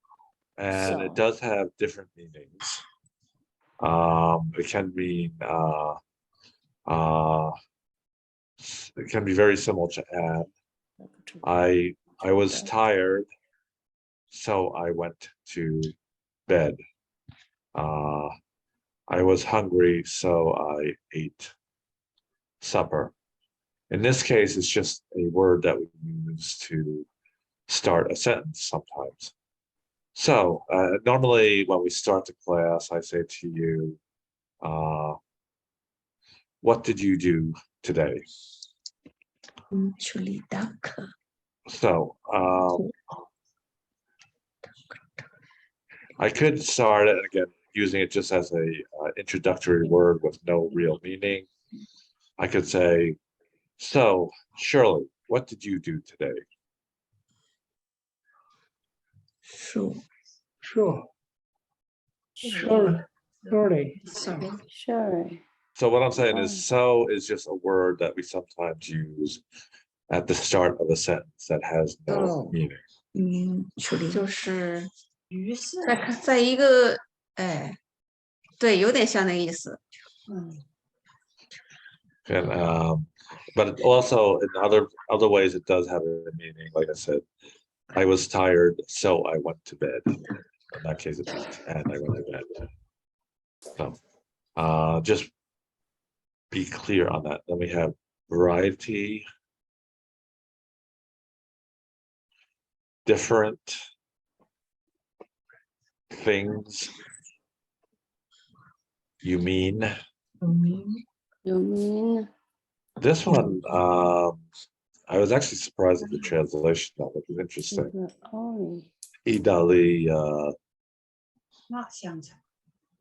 and it does have different meanings. It can mean it can be very similar to add. I was tired, so I went to bed. I was hungry, so I ate supper. In this case, it's just a word that we use to start a sentence sometimes. So normally when we start the class, I say to you, what did you do today? So I could start it again using it just as a introductory word with no real meaning. I could say, so Shirley, what did you do today? Sure. So what I'm saying is so is just a word that we sometimes use at the start of a sentence that has no meaning. 就是在一个对，有点像那个意思。And but also in other ways it does have a meaning. Like I said, I was tired, so I went to bed. In that case, it's and I went to bed. So just be clear on that. Then we have variety, different things. You mean? This one, I was actually surprised at the translation of it. It was interesting. Idali, yeah.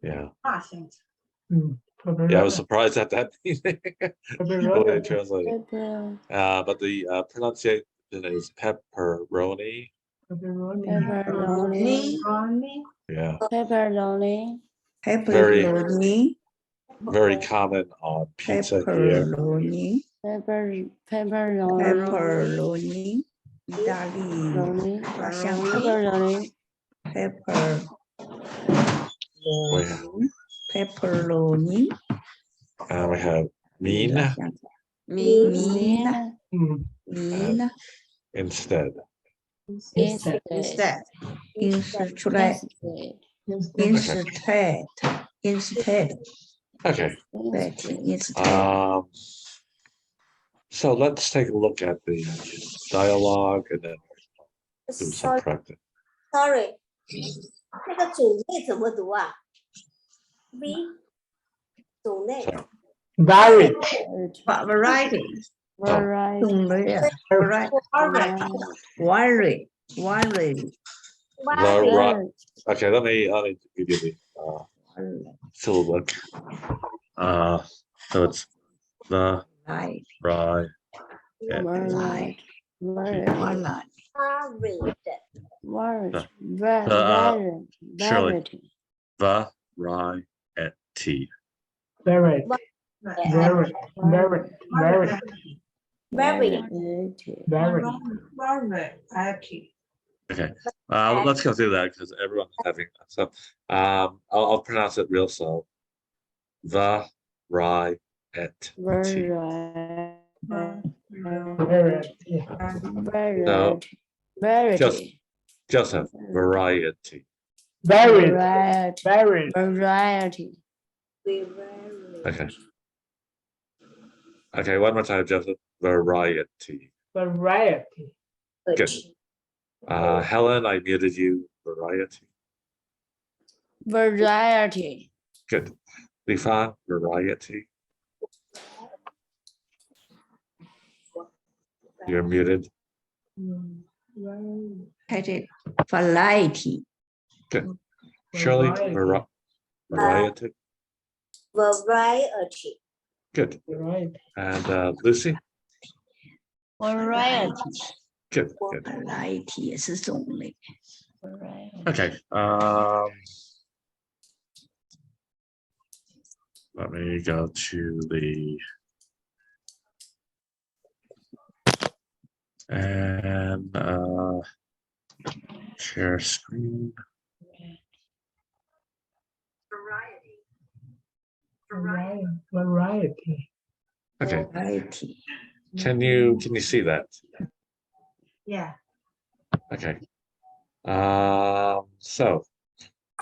Yeah, I was surprised at that meaning. The way they translated it. But the pronunciation is pepperoni. Yeah. Pepperoni. Very common on pizza here. Pepperoni. Italy. Pepperoni. And we have mean. Instead. Okay. So let's take a look at the dialogue and then do some practice. Sorry. 那个种类怎么读啊 ？V 种类。Variety. Okay, let me give you the syllable. So it's the right. Shirley. Variety. Okay, let's go through that because everyone's having that. So I'll pronounce it real slow. Variety. So Joseph, variety. Variety. Okay, one more time, Joseph. Variety. Good. Helen, I muted you. Variety. Good. Lifan, variety. You're muted. Variety. Good. Shirley, variety. Good. And Lucy? Variety. Good, good. variety 也是种类。 Okay. Let me go to the and share screen. Variety. Okay. Variety. Can you see that? Yeah. Okay. So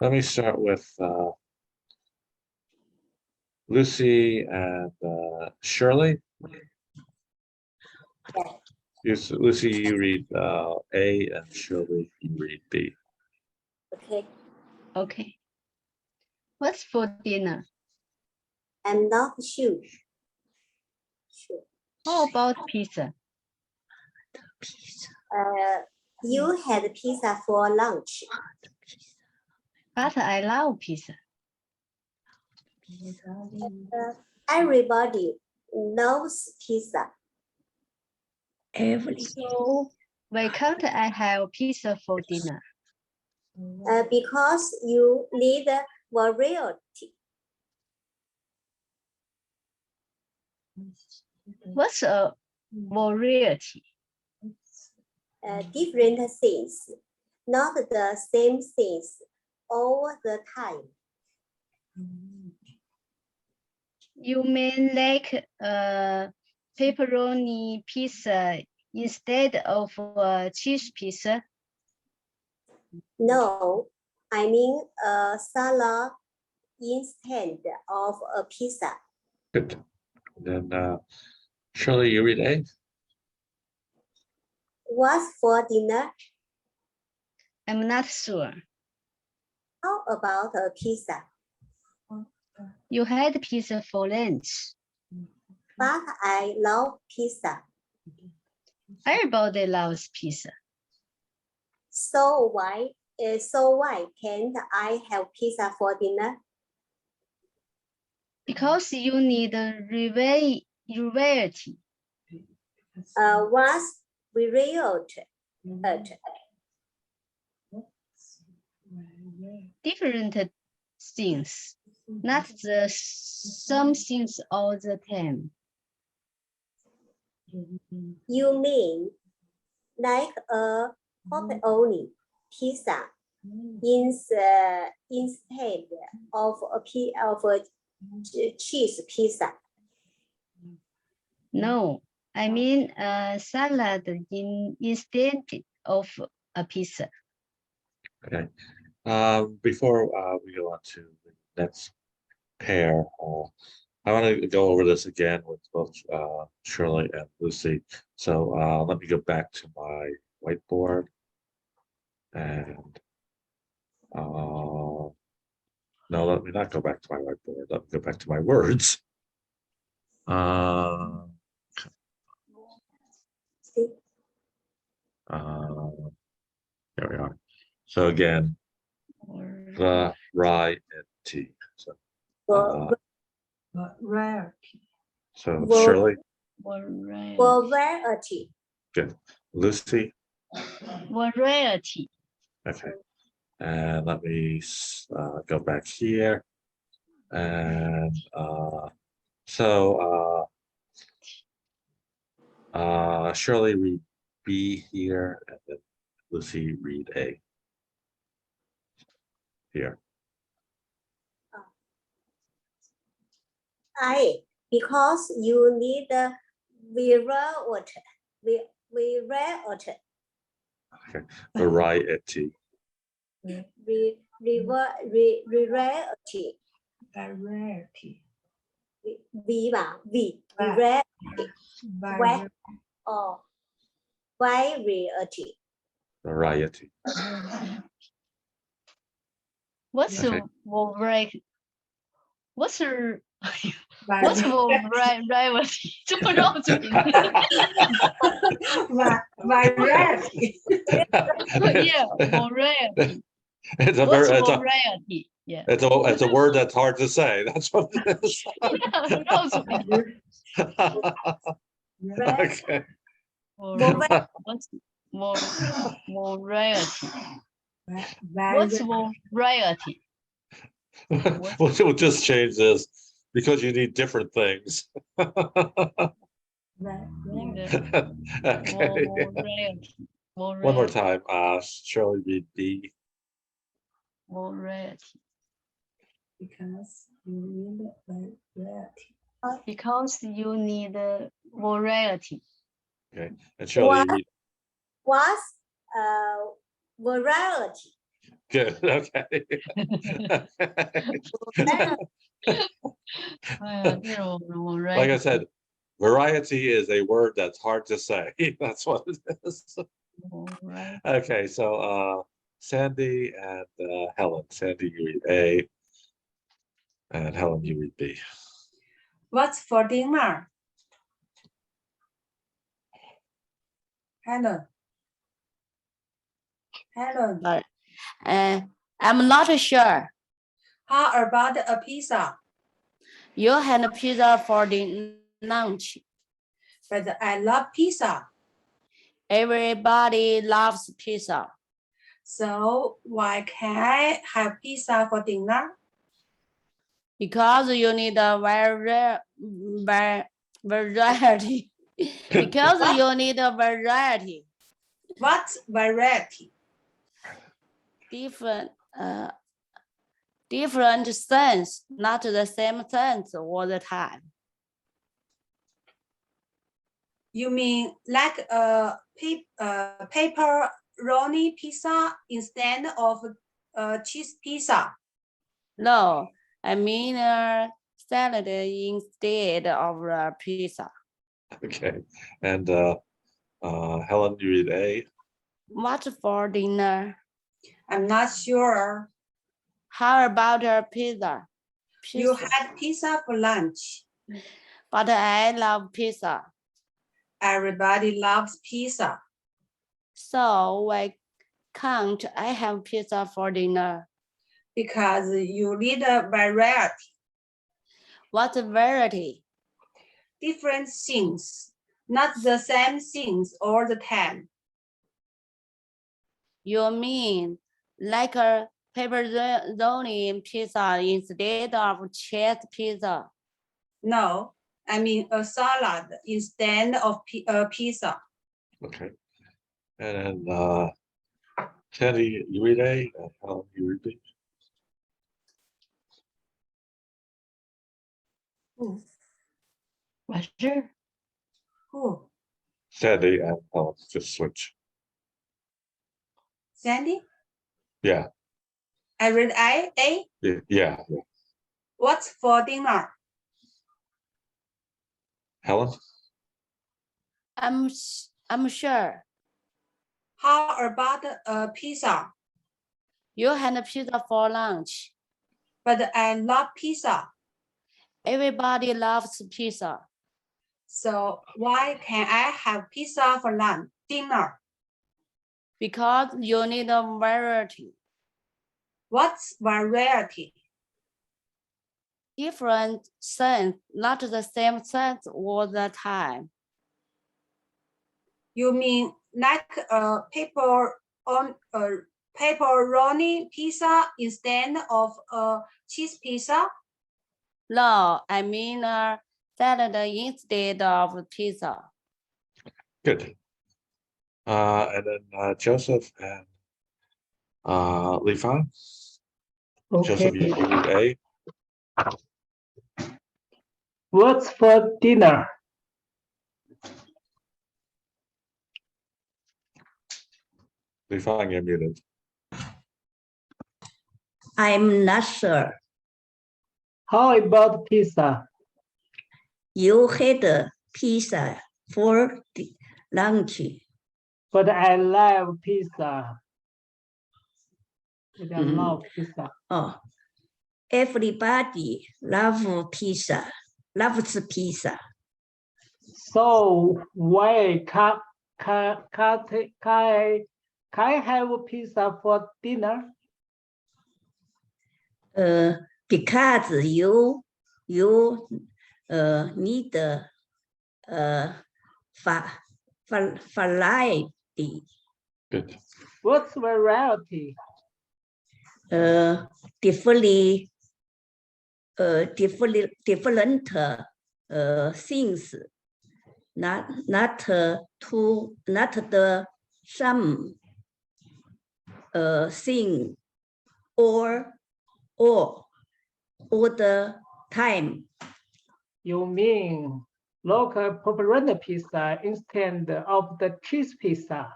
let me start with Lucy and Shirley. Yes, Lucy, you read A, and Shirley, you read B. Okay. Okay. What's for dinner? I'm not sure. How about pizza? You had pizza for lunch. But I love pizza. Everybody loves pizza. Every So why can't I have pizza for dinner? Because you need variety. What's a variety? Different things, not the same things all the time. You mean like pepperoni pizza instead of cheese pizza? No, I mean a salad instead of a pizza. Good. Then Shirley, you read A. What's for dinner? I'm not sure. How about a pizza? You had pizza for lunch. But I love pizza. Everybody loves pizza. So why can't I have pizza for dinner? Because you need a variety. What's variety? Different things, not the same things all the time. You mean like a pepperoni pizza instead of a cheese pizza? No, I mean a salad instead of a pizza. Okay. Before we go on to the next pair, I want to go over this again with both Shirley and Lucy. So let me go back to my whiteboard. And no, let me not go back to my whiteboard. Let me go back to my words. There we are. So again, variety. So, Variety. so Well, Shirley, Variety. good. Lucy, Variety. okay. And let me go back here. And so Shirley read B here, and then Lucy read A here. Because you need variety. Okay, variety. Variety. Variety. Variety. Or variety. Variety. What's Okay. a variety? What's a Variety. variety? 这么绕嘴呢 Variety. Yeah, variety. It's a What's very, variety? Yeah. it's a word that's hard to say. That's what it is. Yeah, 绕嘴。Okay. What's variety. What's variety? We'll just change this because you need different things. Okay. One more time. Shirley, read B. Variety. Because you need variety. Because you need variety. Okay. And Shirley, you read. What's variety? Good. Okay. Like I said, variety is a word that's hard to say. That's what it is. Okay, so Sandy and Helen. Sandy, you read A, and Helen, you read B. What's for dinner? Helen. I'm not sure. How about a pizza? You had a pizza for the lunch. But I love pizza. Everybody loves pizza. So why can't I have pizza for dinner? Because you need a variety. Because you need a variety. What's variety? Different sense, not the same sense all the time. You mean like a pepperoni pizza instead of cheese pizza? No, I mean a salad instead of a pizza. Okay, and Helen, you read A. What for dinner? I'm not sure. How about a pizza? You had pizza for lunch. But I love pizza. Everybody loves pizza. So why can't I have pizza for dinner? Because you need a variety. What's a variety? Different things, not the same things all the time. You mean like a pepperoni pizza instead of cheese pizza? No, I mean a salad instead of a pizza. Okay, and Sandy, you read A, and Helen, you read B. Sure. Who? Sandy and Helen, just switch. Sandy? Yeah. I read A. Yeah. What's for dinner? Helen? I'm sure. How about a pizza? You had a pizza for lunch. But I love pizza. Everybody loves pizza. So why can't I have pizza for dinner? Because you need a variety. What's variety? Different sense, not the same sense all the time. You mean like a pepperoni pizza instead of a cheese pizza? No, I mean a salad instead of pizza. Good. And then Joseph and Li Fan. Okay. Joseph, you read A. What's for dinner? Li Fan, you're muted. I'm not sure. How about pizza? You had pizza for the lunch. But I love pizza. I love pizza. Oh, everybody loves pizza. So why can't I have pizza for dinner? Because you need variety. Good. What's variety? Different things, not the same thing or all the time. You mean local pepperoni pizza instead of the cheese pizza?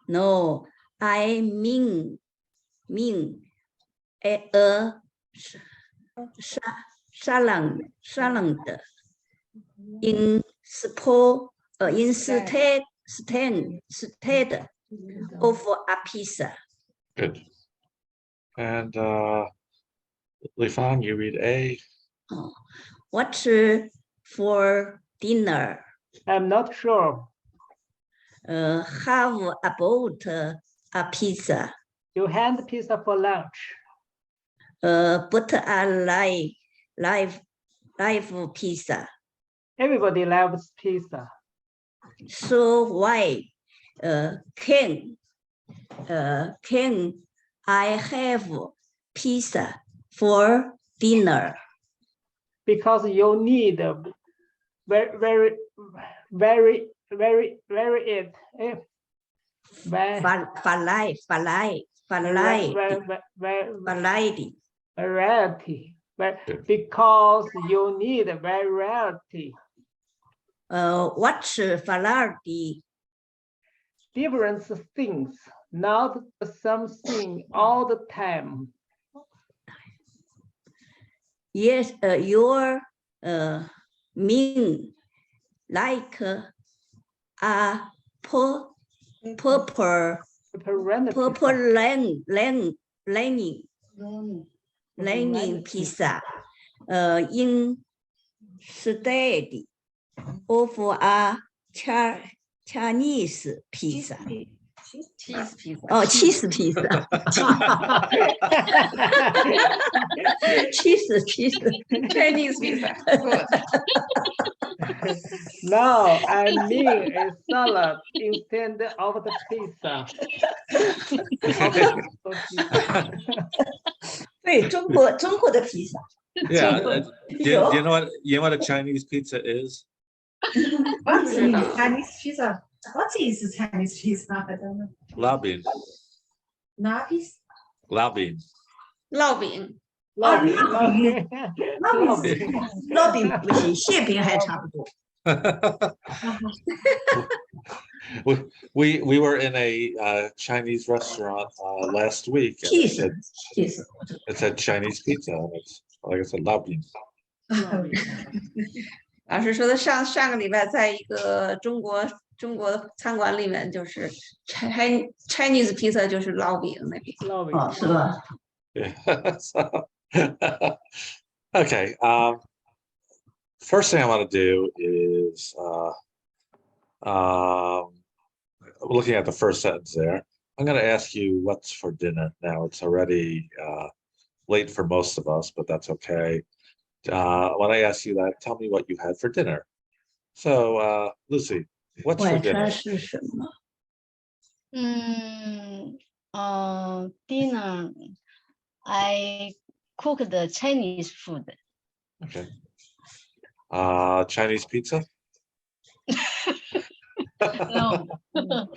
No, I mean a salad instead of a pizza. Good. And Lifan, you read A. What's for dinner? I'm not sure. How about a pizza? You had pizza for lunch. But I like pizza. Everybody loves pizza. So why can I have pizza for dinner? Because you need very it. Variety. Variety. Because you need variety. What's variety? Different things, not something all the time. Yes, your mean like a purple learning pizza instead of a Chinese pizza. Cheese pizza. Oh, cheese pizza. cheese. Chinese pizza. Good. No, I mean a salad instead of the pizza. 对，中国的披萨。 Yeah. Do you know what a Chinese pizza is? What is Chinese pizza? What is Chinese pizza? I don't know. Lao bean. Nappies? Lao bean. 烙饼，烙饼不行，馅饼还差不多。we were in a Chinese restaurant last week. And it said Chinese pizza. And it's, like I said, Lao bean. 老师说的上个礼拜在一个中国餐馆里面，就是 Chinese pizza 就是烙饼那边。哦，是吧？ Yeah. So, okay. First thing I want to do is looking at the first sentence there. I'm going to ask you what's for dinner. Now it's already late for most of us, but that's okay. When I ask you that, tell me what you had for dinner. So, Lucy, what's for 晚 dinner? 餐是什么？ Dinner. I cook the Chinese food. Okay. Chinese pizza? No,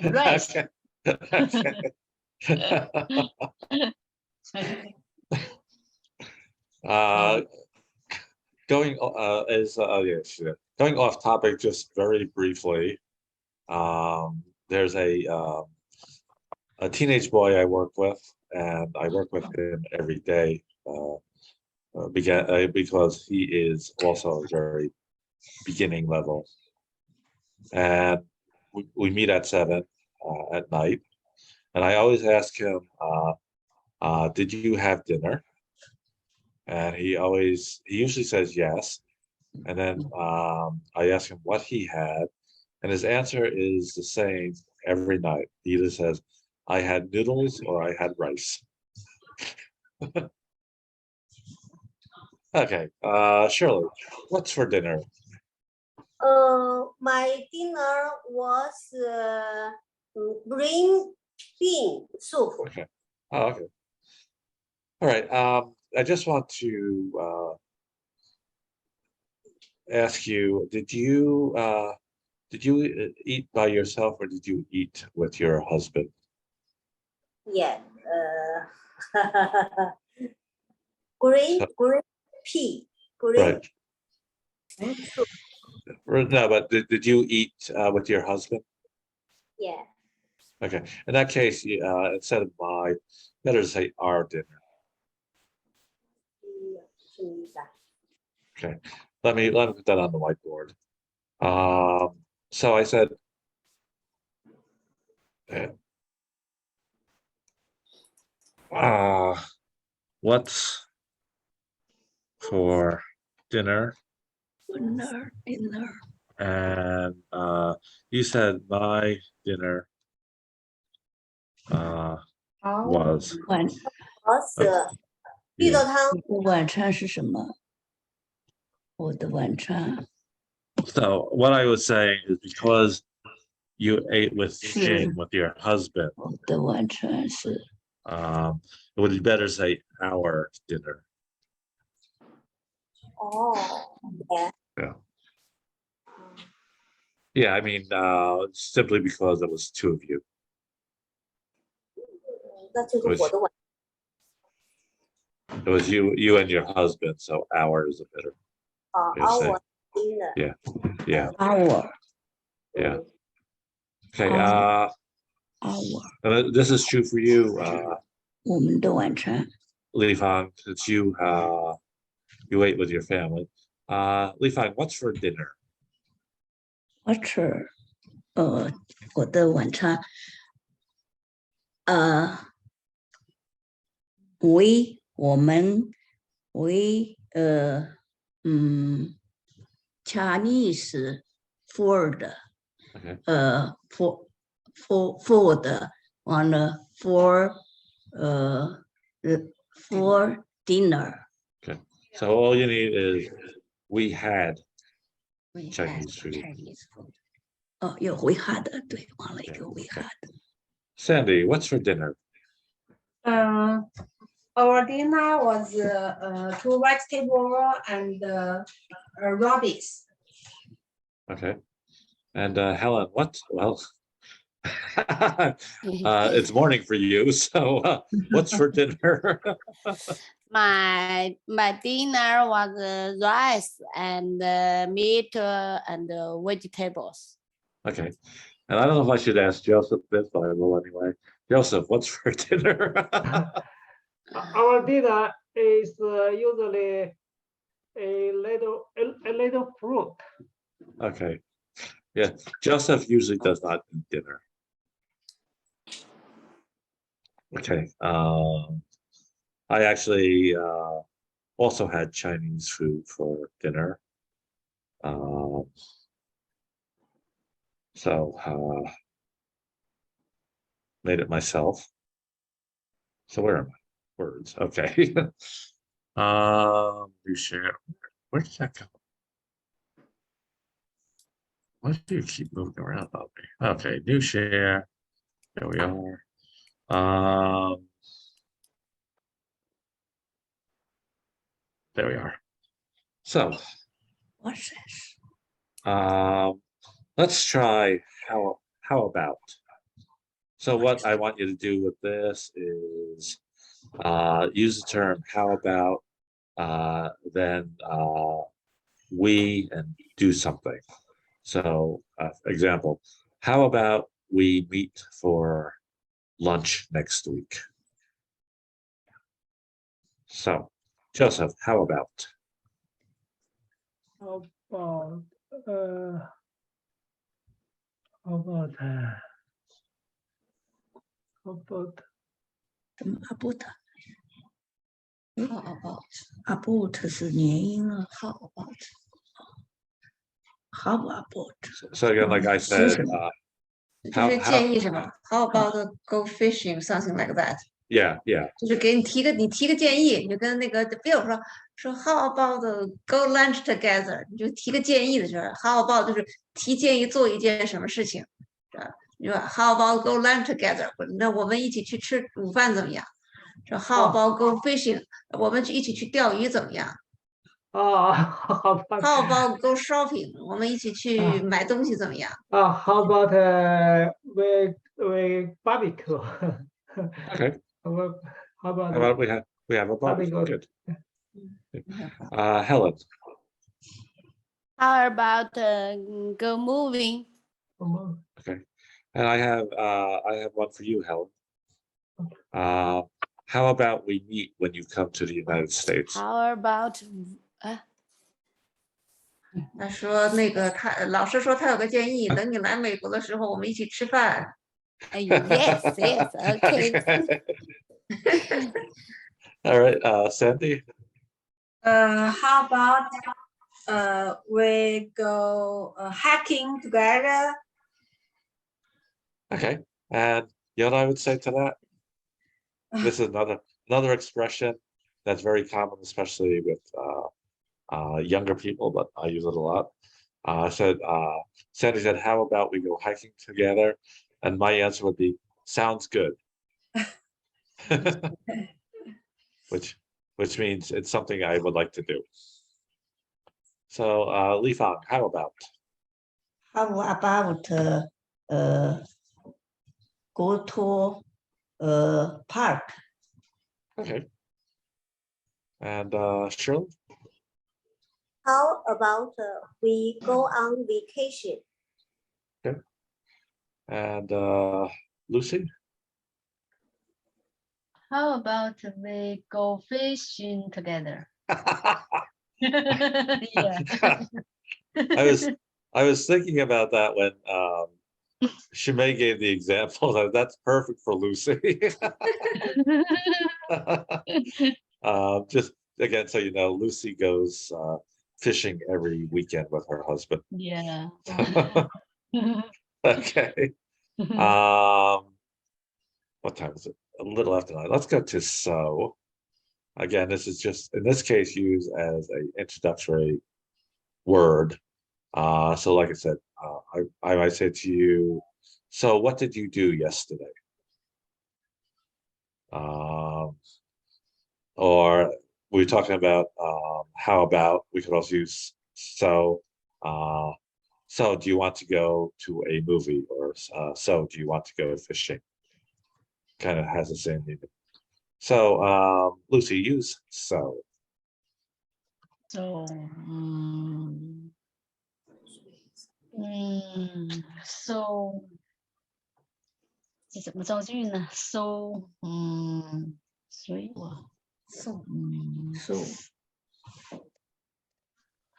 rice. Okay. Going off topic just very briefly. There's a teenage boy I work with, and I work with him every day because he is also very beginning level. And we meet at 7 at night, and I always ask him, did you have dinner? And he usually says yes. And then I ask him what he had, and his answer is the same every night. He either says, I had noodles or I had rice. Okay, Shirley, what's for dinner? My dinner was green bean soup. Okay. Oh, okay. All right. I just want to ask you, did you eat by yourself or did you eat with your husband? Yeah. Green pea. Green Right. soup. No, but did you eat with your husband? Yeah. Okay. In that case, instead of my, better to say our dinner. Okay. Let me put that on the whiteboard. So I said, what's for dinner? Dinner. And you said my dinner was 好死，绿豆汤。我的晚餐是什么？我的晚餐 So what I was saying is because you ate with Jane, with your husband, 我的晚餐是 it would be better to say our dinner. Oh, yeah. Yeah. Yeah, I mean, simply because it was two of you. 那就是我的晚。It was you and your husband, so our is a better. Our dinner. Yeah, yeah, our yeah. Okay. Our. This is true for you, 我们的晚餐 Li Fang, since you ate with your family. Li Fang, what's for dinner? What's 我的晚餐我们 Chinese food Okay. food for dinner. Okay. So all you need is we had We Chinese had food. Chinese food. 有 we had 对，忘了一个 we had. Sandy, what's for dinner? Our dinner was 2 vegetables and rabbits. Okay. And Helen, what? Well, it's morning for you. So what's for dinner? My dinner was rice and meat and vegetables. Okay. And I don't know if I should ask Joseph this, but I will anyway. Joseph, what's for dinner? Our dinner is usually a little fruit. Okay. Yeah. Joseph usually does not eat dinner. Okay. I actually also had Chinese food for dinner. So made it myself. So where am I? Words. Okay. You share. Where did that go? Why do you keep moving around on me? Okay, new share. There we are. There we are. So What's this? let's try how about. So what I want you to do with this is use the term how about, then we and do something. So example, how about we meet for lunch next week? So Joseph, how about? How about how about 什么 about about 是连音了 how about how about So again, like I said, 就是建议什么 ？How about go fishing, something like that？ yeah, yeah. 就是给你提个建议，你就跟那个 Bill 说 How about go lunch together？ 你就提个建议的，就是 How about 就是提建议做一件什么事情， How about go lunch together？ 那我们一起去吃午饭怎么样？说 How about go fishing？ 我们一起去钓鱼怎么样好吧。 ？How about go shopping？ 我们一起去买东西怎么样？ How about we barbecue? Okay. How about How about we have a barbecue? barbecue? Good. Helen. How about go moving? Okay. And I have one for you, Helen. How about we meet when you come to the United States? How about 他说那个老师说他有个建议，等你来美国的时候，我们一起吃饭。yes, okay. All right, Sandy. How about we go hiking together? Okay. And you know what I would say to that? This is another expression that's very common, especially with younger people, but I use it a lot. Sandy said, how about we go hiking together? And my answer would be, sounds good. which means it's something I would like to do. So Li Fang, how about? How about go to park? Okay. And Shirley? How about we go on vacation? Okay. And Lucy? How about we go fishing together? Yeah. I was thinking about that when Shimei gave the example. That's perfect for Lucy. Just again, so you know, Lucy goes fishing every weekend with her husband. Yeah. Okay. What time is it? A little after 9. Let's go to so. Again, this is just in this case used as an introductory word. So like I said, I might say to you, so what did you do yesterday? Or we're talking about how about, we could also use so. So do you want to go to a movie? Or so do you want to go fishing? Kind of has the same meaning. So Lucy, use so. So, so 这怎么造句呢 ？So， 所以我 So ，so，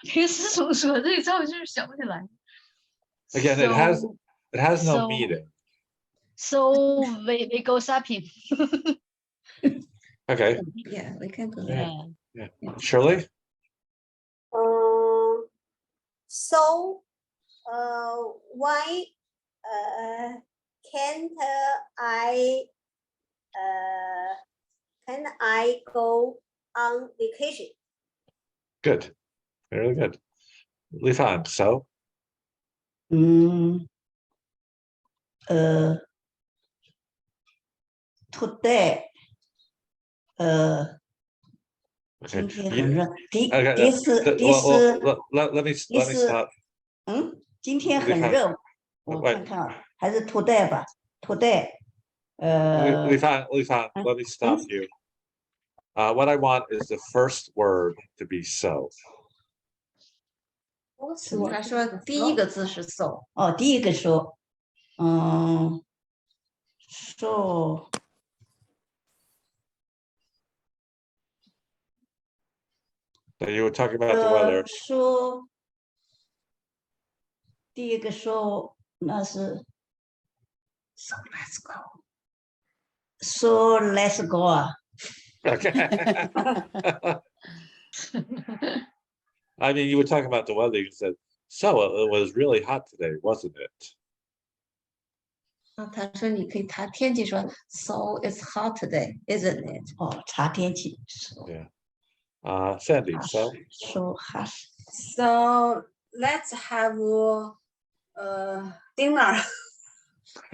平时总说这个造句想不起来。 Again, it has no meaning. So we go shopping. Okay. yeah, we can go. Yeah. Shirley? So why can't I go on vacation? Good. Very good. Li Fang, so? Today, Okay. 今天很热。 Let me stop. 今天很热，我看看啊，还是 today 吧 ，today。Li Fang, let me stop you. What I want is the first word to be so. 他说第一个字是 so。 哦，第一个说，so。 So you were talking about the weather. 说第一个说那是 So let's go. So let's go 啊。 Okay. I mean, you were talking about the weather. You said, so it was really hot today, wasn't it? 他说你可以查天气说 So it's hot today, isn't it? 哦，查天气。 Yeah. Sandy, so? So hot. So let's have dinner.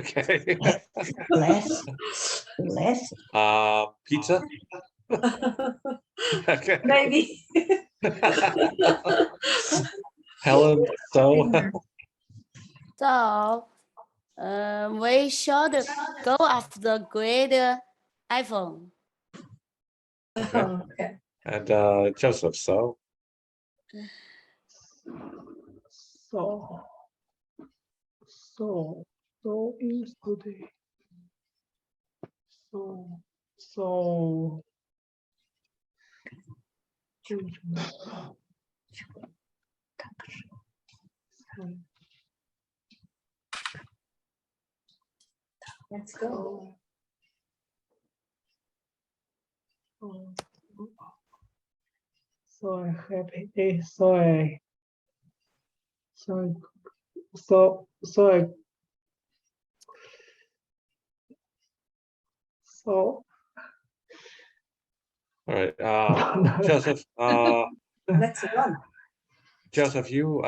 Okay. Less. Pizza. Okay. Maybe. Helen, so So, we should go after the great iPhone. Okay. and Joseph, so yesterday. Let's go. So happy. So all right. Joseph, Let's run. Joseph, you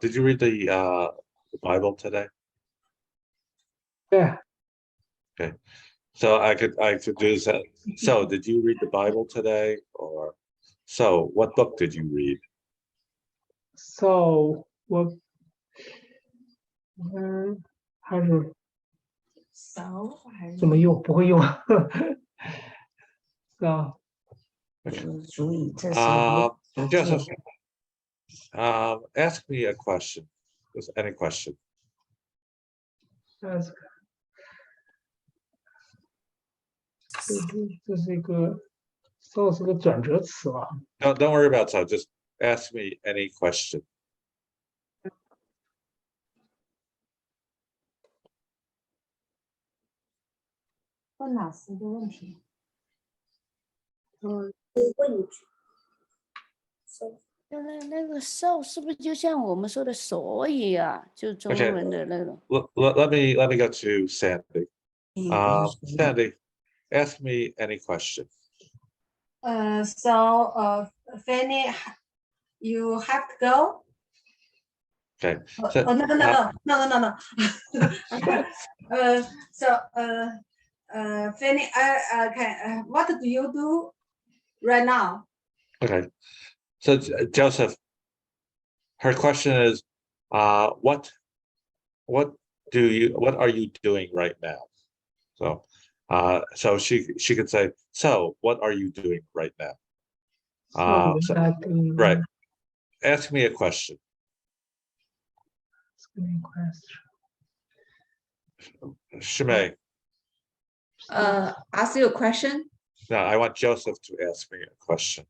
did you read the Bible today? yeah. Okay, so I could do that. So did you read the Bible today, or so what book did you read? So 我还是怎么用？不会用。So 注意，这是Joseph, ask me a question. Just any question. ask 这是一个 so 是个转折词吧？ Don't worry about so. Just ask me any question. 问老师的问题。问句。那个 so 是不是就像我们说的所以啊？就中文的那种。Let me go to Sandy. Sandy, ask me any question. So Fanny, you have to go. Okay. So, no. Fanny, okay. What do you do right now? Okay. So Joseph, her question is, what are you doing right now? So, so she could say, so what are you doing right now? Right. Ask me a question. Shimei. Ask you a question. No, I want Joseph to ask me a question.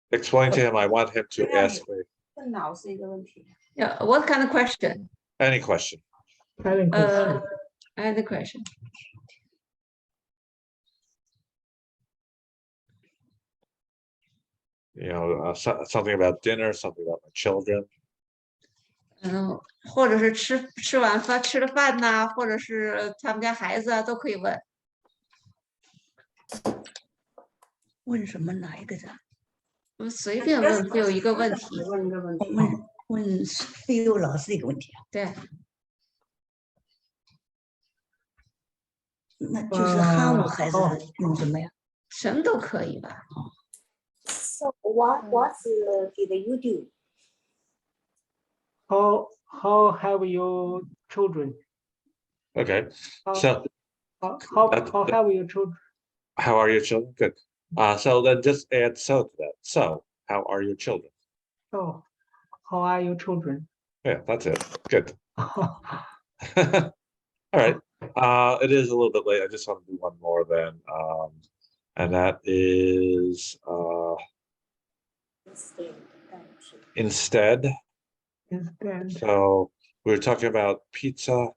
Explain to him. I want him to ask me. 问老师一个问题。 Yeah, what kind of question? Any question. Any question. You know, something about dinner, something about my children. 或者是吃完饭吃了饭呐，或者是他们家孩子啊，都可以问。问什么哪一个的？随便问，就有一个问题。问菲欧老师一个问题啊。对。那就是哈姆还是用什么呀？什么都可以吧。So what did you do? How have your children? Okay. So how have your children? How are your children? Good. So then just add so to that. So how are your children? So how are your children? Yeah, that's it. Good. All right. It is a little bit late. I just want to do one more then. And that is instead. So we were talking about pizza.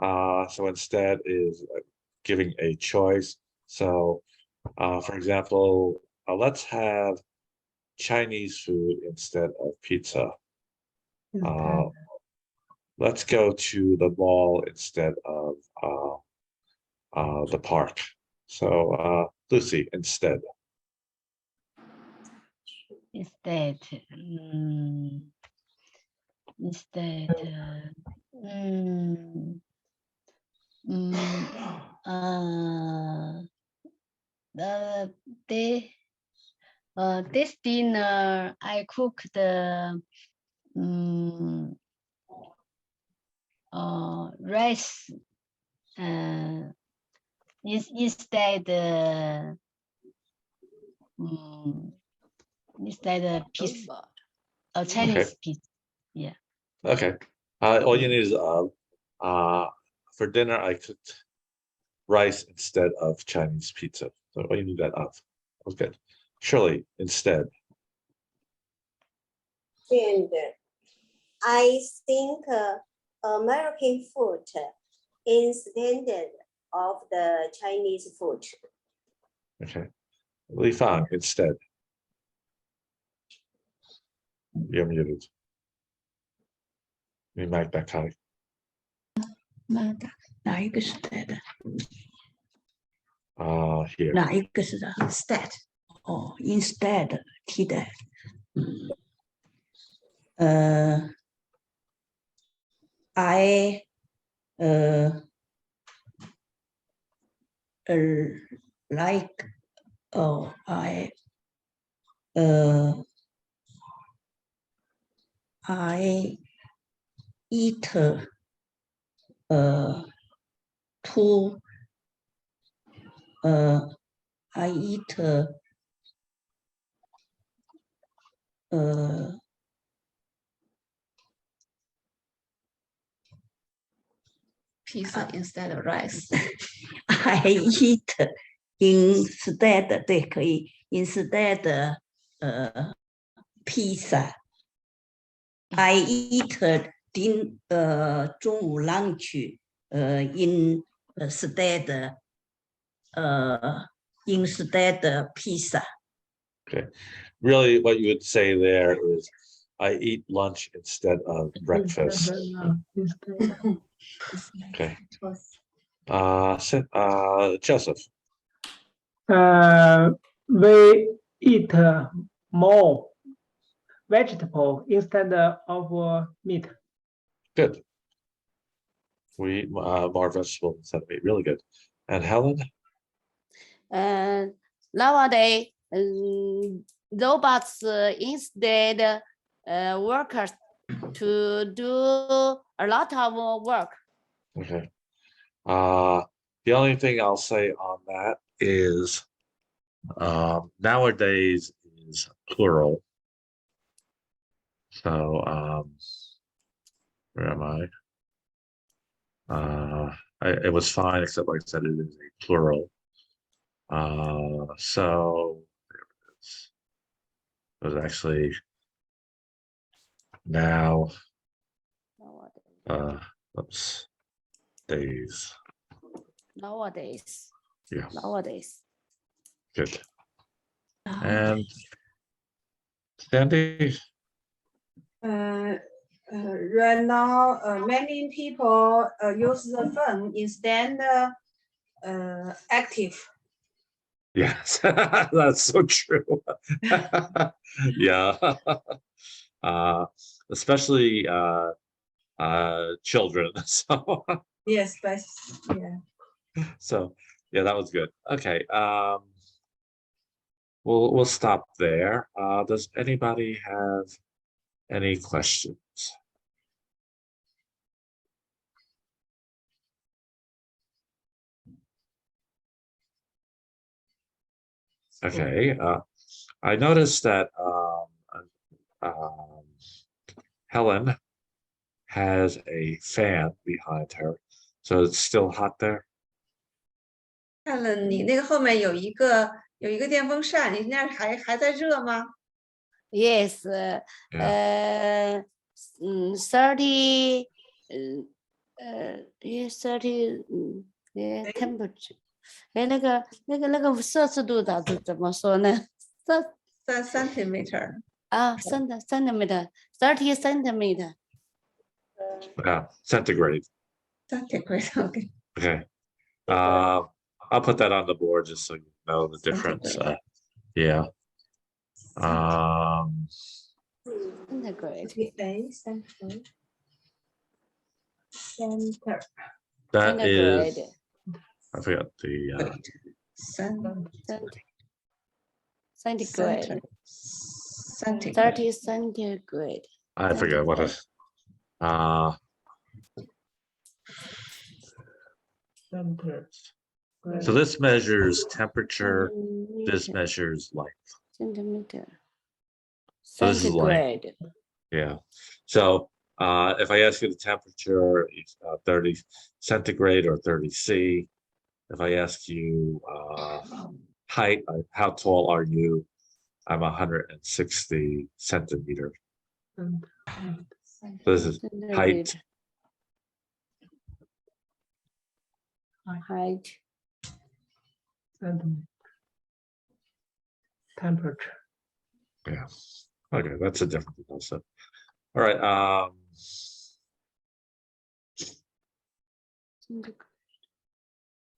So instead is giving a choice. So for example, let's have Chinese food instead of pizza. Let's go to the mall instead of the park. So Lucy, instead. Instead, instead. This dinner I cooked rice instead pizza, Chinese pizza. Yeah. Okay. All you need is for dinner I cooked rice instead of Chinese pizza. So all you need that of. That was good. Shirley, instead. And I think American food instead of the Chinese food. Okay. Li Fang, instead. You're muted. You mic back high. 哪一个是对的？ Here. 哪一个是的？ Instead. 哦 ，instead 替代。I like I eat two I eat Pizza instead of rice. I eat instead 对，可以 instead pizza. I eat 中午 lunch instead pizza. Okay. Really, what you would say there is, I eat lunch instead of breakfast. Okay. Joseph. We eat more vegetable instead of meat. Good. We eat more vegetables instead of meat. Really good. And Helen? Nowadays, robots instead workers to do a lot of work. Okay. The only thing I'll say on that is nowadays is plural. So where am I? It was fine, except like I said, it is a plural. So there it is. It was actually now oops, days. Nowadays. Yeah. Nowadays. Good. And Sandy? Right now, many people use the phone instead active. Yes, that's so true. Yeah. Especially children. So Yes, but yeah. so yeah, that was good. Okay. We'll stop there. Does anybody have any questions? Okay. I noticed that Helen has a fan behind her, so it's still hot there. 看了你那个后面有一个电风扇，你那还在热吗？ Yes. 30. 30. Temperature. 那个摄氏度怎么说呢centimeter. centimeter. 30 centimeter. Yeah, centigrade. Centigrade. Okay. Okay. I'll put that on the board just so you know the difference. Yeah. centigrade. Center. That Centigrade. is, I forgot the, Centigrade. Centigrade. 30 centigrade. I forget what it, Center. so this measures temperature, this Centimeter. measures length. Centimeter. So this is length. Centigrade. Yeah. So if I ask you the temperature, it's 30 centigrade or 30 C. If I ask you height, how tall are you? I'm 160 centimeters. So this is height. Height. Centimeter. Temperature. Yeah. Okay, that's a different thing also. All right.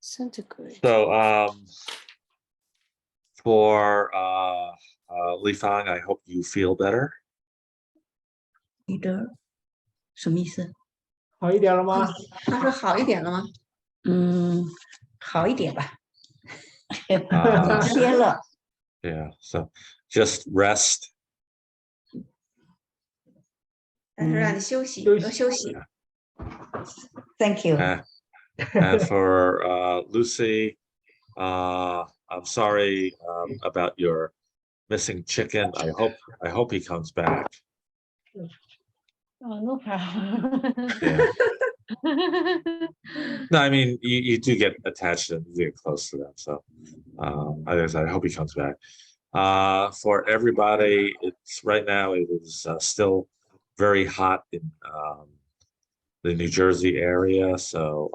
Centigrade. So for Li Fang, I hope you feel better. 你的什么意思？好一点了吗？他说好一点了吗？好一点吧， Uh, 歇了。 yeah. So just rest. 他说让你休息，休息多休息。 Thank you. And for Lucy, I'm sorry about your missing chicken. I hope he comes back. Oh, no problem. Yeah. No, I mean you do get attached and you get close to them. So I hope he comes back. For everybody, it's right now it is still very hot in the New Jersey area, so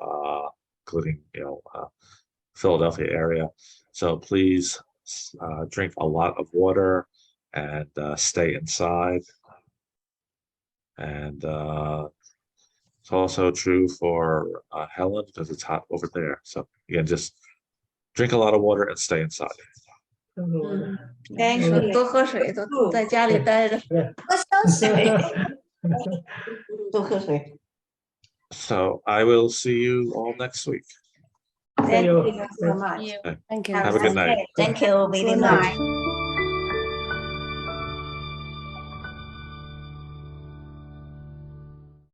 including Philadelphia area. So please drink a lot of water and stay inside. And it's also true for Helen because it's hot over there. So again, just drink a lot of water and stay inside. 该说多喝水，多在家里待着。多休息。多喝水。 So I will see you all next week. See you. so much. Thank you. Have a good night. Thank you very Good much. night.